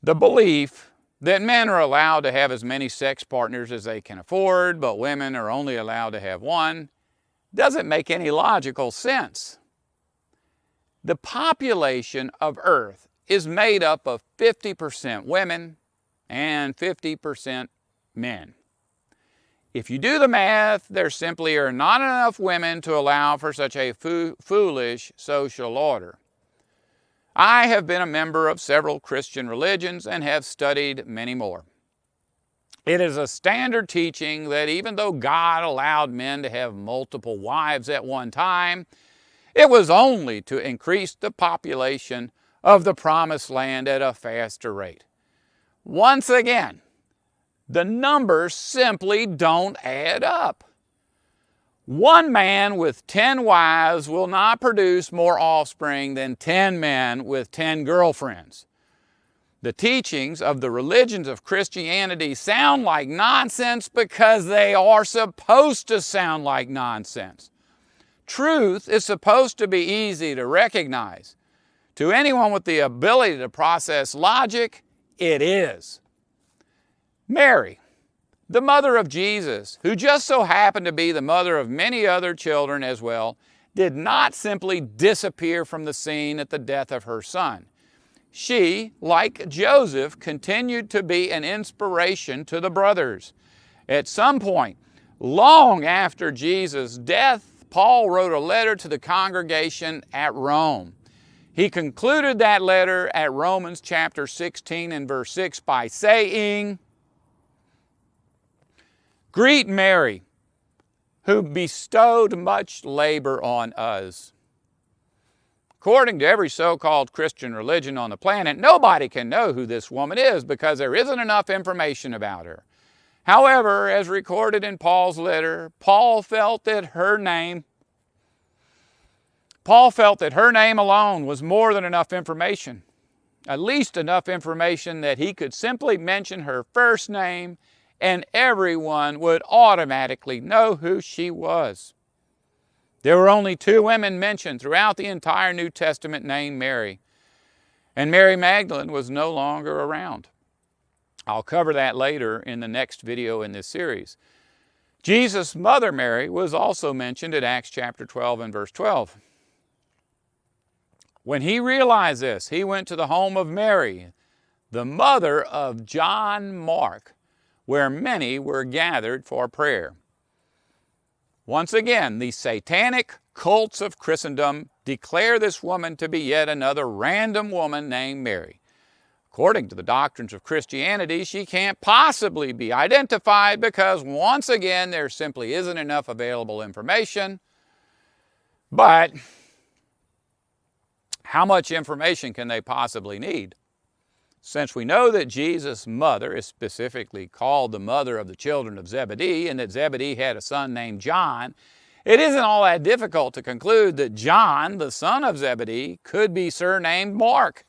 The belief that men are allowed to have as many sex partners as they can afford, but women are only allowed to have one, doesn't make any logical sense. The population of Earth is made up of 50% women and 50% men. If you do the math, there simply are not enough women to allow for such a foolish social order. I have been a member of several Christian religions and have studied many more. It is a standard teaching that even though God allowed men to have multiple wives at one time, it was only to increase the population of the promised land at a faster rate. Once again, the numbers simply don't add up. One man with 10 wives will not produce more offspring than 10 men with 10 girlfriends. The teachings of the religions of Christianity sound like nonsense because they are supposed to sound like nonsense. Truth is supposed to be easy to recognize. To anyone with the ability to process logic, it is. Mary, the mother of Jesus, who just so happened to be the mother of many other children as well, did not simply disappear from the scene at the death of her son. She, like Joseph, continued to be an inspiration to the brothers. At some point, long after Jesus' death, Paul wrote a letter to the congregation at Rome. He concluded that letter at Romans chapter 16 and verse 6 by saying, "Greet Mary, who bestowed much labor on us." According to every so-called Christian religion on the planet, nobody can know who this woman is because there isn't enough information about her. However, as recorded in Paul's letter, Paul felt that her name alone was more than enough information, at least enough information that he could simply mention her first name and everyone would automatically know who she was. There were only 2 women mentioned throughout the entire New Testament named Mary, and Mary Magdalene was no longer around. I'll cover that later in the next video in this series. Jesus' mother Mary was also mentioned in Acts chapter 12 and verse 12. When he realized this, he went to the home of Mary, the mother of John Mark, where many were gathered for prayer. Once again, the satanic cults of Christendom declare this woman to be yet another random woman named Mary. According to the doctrines of Christianity, she can't possibly be identified because, once again, there simply isn't enough available information. But how much information can they possibly need? Since we know that Jesus' mother is specifically called the mother of the children of Zebedee, and that Zebedee had a son named John, it isn't all that difficult to conclude that John, the son of Zebedee, could be surnamed Mark.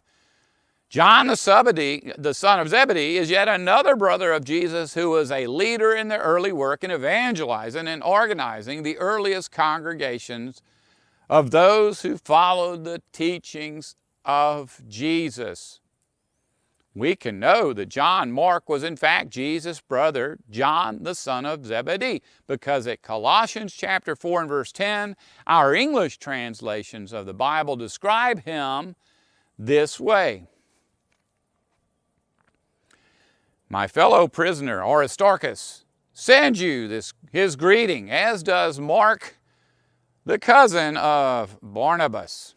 John, the son of Zebedee, is yet another brother of Jesus who was a leader in the early work in evangelizing and organizing the earliest congregations of those who followed the teachings of Jesus. We can know that John Mark was in fact Jesus' brother, John, the son of Zebedee, because at Colossians chapter 4 and verse 10, our English translations of the Bible describe him this way. My fellow prisoner Aristarchus sends you his greeting, as does Mark, the cousin of Barnabas.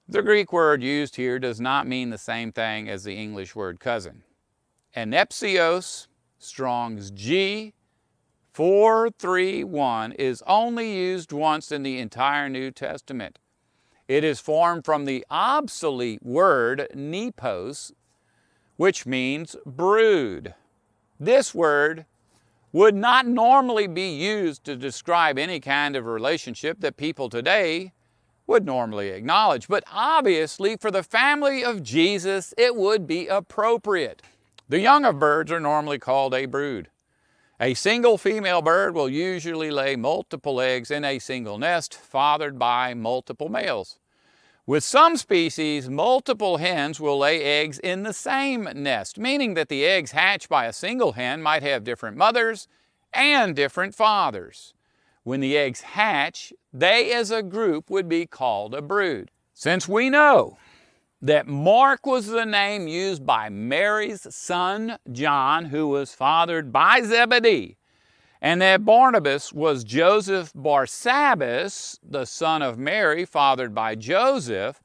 The Greek word used here does not mean the same thing as the English word cousin. Anepsios, Strong's G 431, is only used once in the entire New Testament. It is formed from the obsolete word nepos, which means brood. This word would not normally be used to describe any kind of relationship that people today would normally acknowledge, but obviously for the family of Jesus it would be appropriate. The young of birds are normally called a brood. A single female bird will usually lay multiple eggs in a single nest, fathered by multiple males. With some species, multiple hens will lay eggs in the same nest, meaning that the eggs hatched by a single hen might have different mothers and different fathers. When the eggs hatch, they as a group would be called a brood. Since we know that Mark was the name used by Mary's son John, who was fathered by Zebedee, and that Barnabas was Joseph Barsabbas, the son of Mary, fathered by Joseph,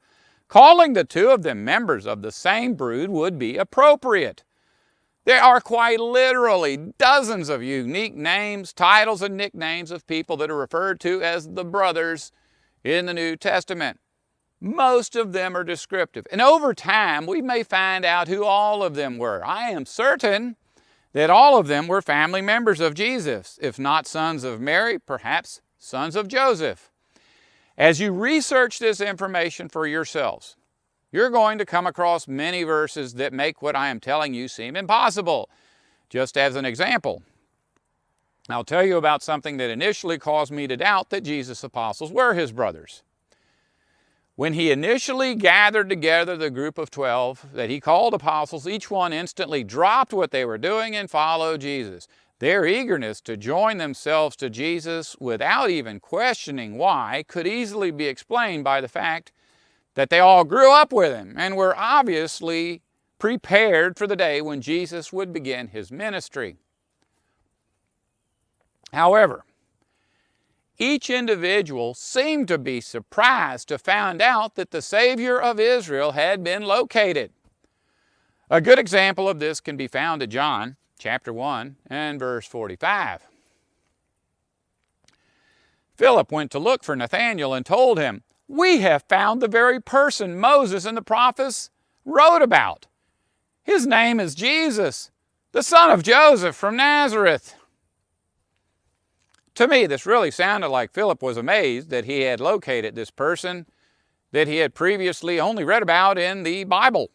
calling the two of them members of the same brood would be appropriate. There are quite literally dozens of unique names, titles, and nicknames of people that are referred to as the brothers in the New Testament. Most of them are descriptive, and over time we may find out who all of them were. I am certain that all of them were family members of Jesus, if not sons of Mary, perhaps sons of Joseph. As you research this information for yourselves, you're going to come across many verses that make what I am telling you seem impossible. Just as an example, I'll tell you about something that initially caused me to doubt that Jesus' apostles were his brothers. When he initially gathered together the group of 12 that he called apostles, each one instantly dropped what they were doing and followed Jesus. Their eagerness to join themselves to Jesus without even questioning why could easily be explained by the fact that they all grew up with him and were obviously prepared for the day when Jesus would begin his ministry. However, each individual seemed to be surprised to find out that the Savior of Israel had been located. A good example of this can be found in John chapter 1 and verse 45. Philip went to look for Nathanael and told him, "We have found the very person Moses and the prophets wrote about. His name is Jesus, the son of Joseph from Nazareth." To me, this really sounded like Philip was amazed that he had located this person that he had previously only read about in the Bible.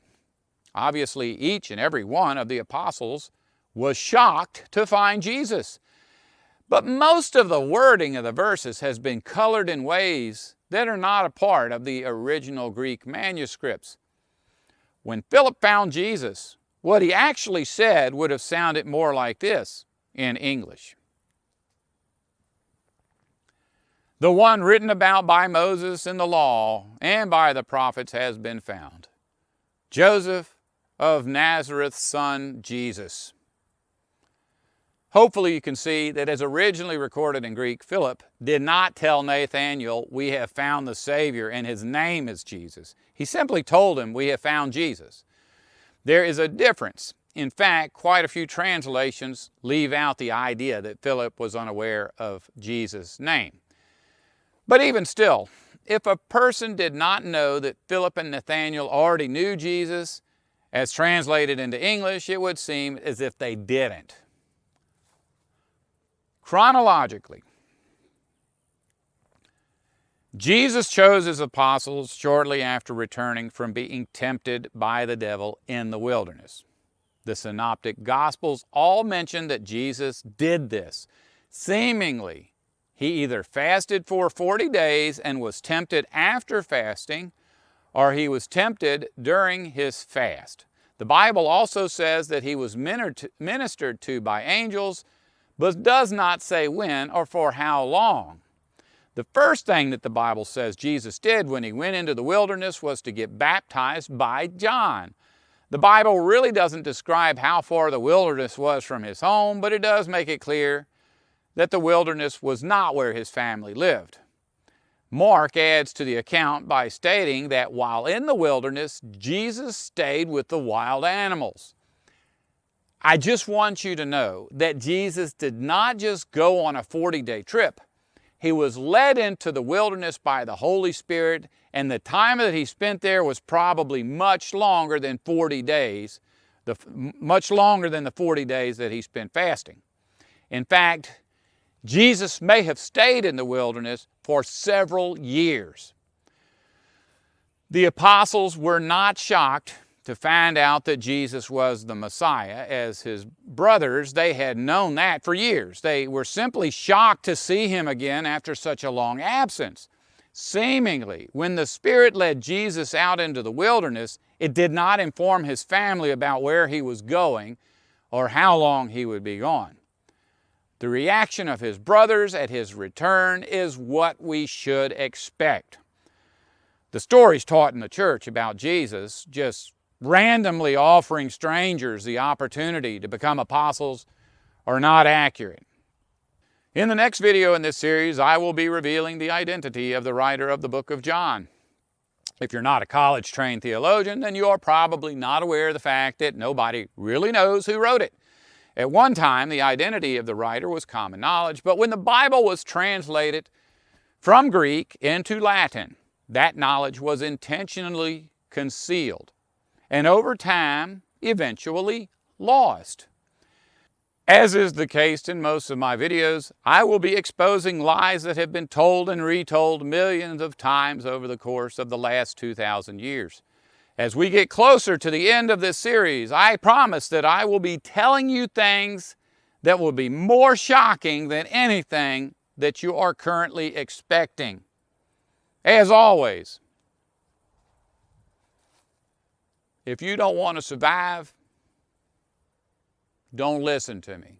Obviously, each and every one of the apostles was shocked to find Jesus. But most of the wording of the verses has been colored in ways that are not a part of the original Greek manuscripts. When Philip found Jesus, what he actually said would have sounded more like this in English. "The one written about by Moses in the law and by the prophets has been found. Joseph of Nazareth's son Jesus, Hopefully you can see that as originally recorded in Greek, Philip did not tell Nathanael, "We have found the Savior and his name is Jesus." He simply told him, "We have found Jesus." There is a difference. In fact, quite a few translations leave out the idea that Philip was unaware of Jesus' name. But even still, if a person did not know that Philip and Nathanael already knew Jesus, as translated into English, it would seem as if they didn't. Chronologically, Jesus chose his apostles shortly after returning from being tempted by the devil in the wilderness. The synoptic gospels all mention that Jesus did this. Seemingly, he either fasted for 40 days and was tempted after fasting, or he was tempted during his fast. The Bible also says that he was ministered to by angels, but does not say when or for how long. The first thing that the Bible says Jesus did when he went into the wilderness was to get baptized by John. The Bible really doesn't describe how far the wilderness was from his home, but it does make it clear that the wilderness was not where his family lived. Mark adds to the account by stating that while in the wilderness, Jesus stayed with the wild animals. I just want you to know that Jesus did not just go on a 40-day trip. He was led into the wilderness by the Holy Spirit, and the time that he spent there was probably much longer than 40 days, much longer than the 40 days that he spent fasting. In fact, Jesus may have stayed in the wilderness for several years. The apostles were not shocked to find out that Jesus was the Messiah. As his brothers, they had known that for years. They were simply shocked to see him again after such a long absence. Seemingly, when the Spirit led Jesus out into the wilderness, it did not inform his family about where he was going or how long he would be gone. The reaction of his brothers at his return is what we should expect. The stories taught in the church about Jesus just randomly offering strangers the opportunity to become apostles are not accurate. In the next video in this series, I will be revealing the identity of the writer of the book of John. If you're not a college-trained theologian, then you are probably not aware of the fact that nobody really knows who wrote it. At one time, the identity of the writer was common knowledge, but when the Bible was translated from Greek into Latin, that knowledge was intentionally concealed, and over time, eventually lost. As is the case in most of my videos, I will be exposing lies that have been told and retold millions of times over the course of the last 2,000 years. As we get closer to the end of this series, I promise that I will be telling you things that will be more shocking than anything that you are currently expecting. As always, if you don't want to survive, don't listen to me.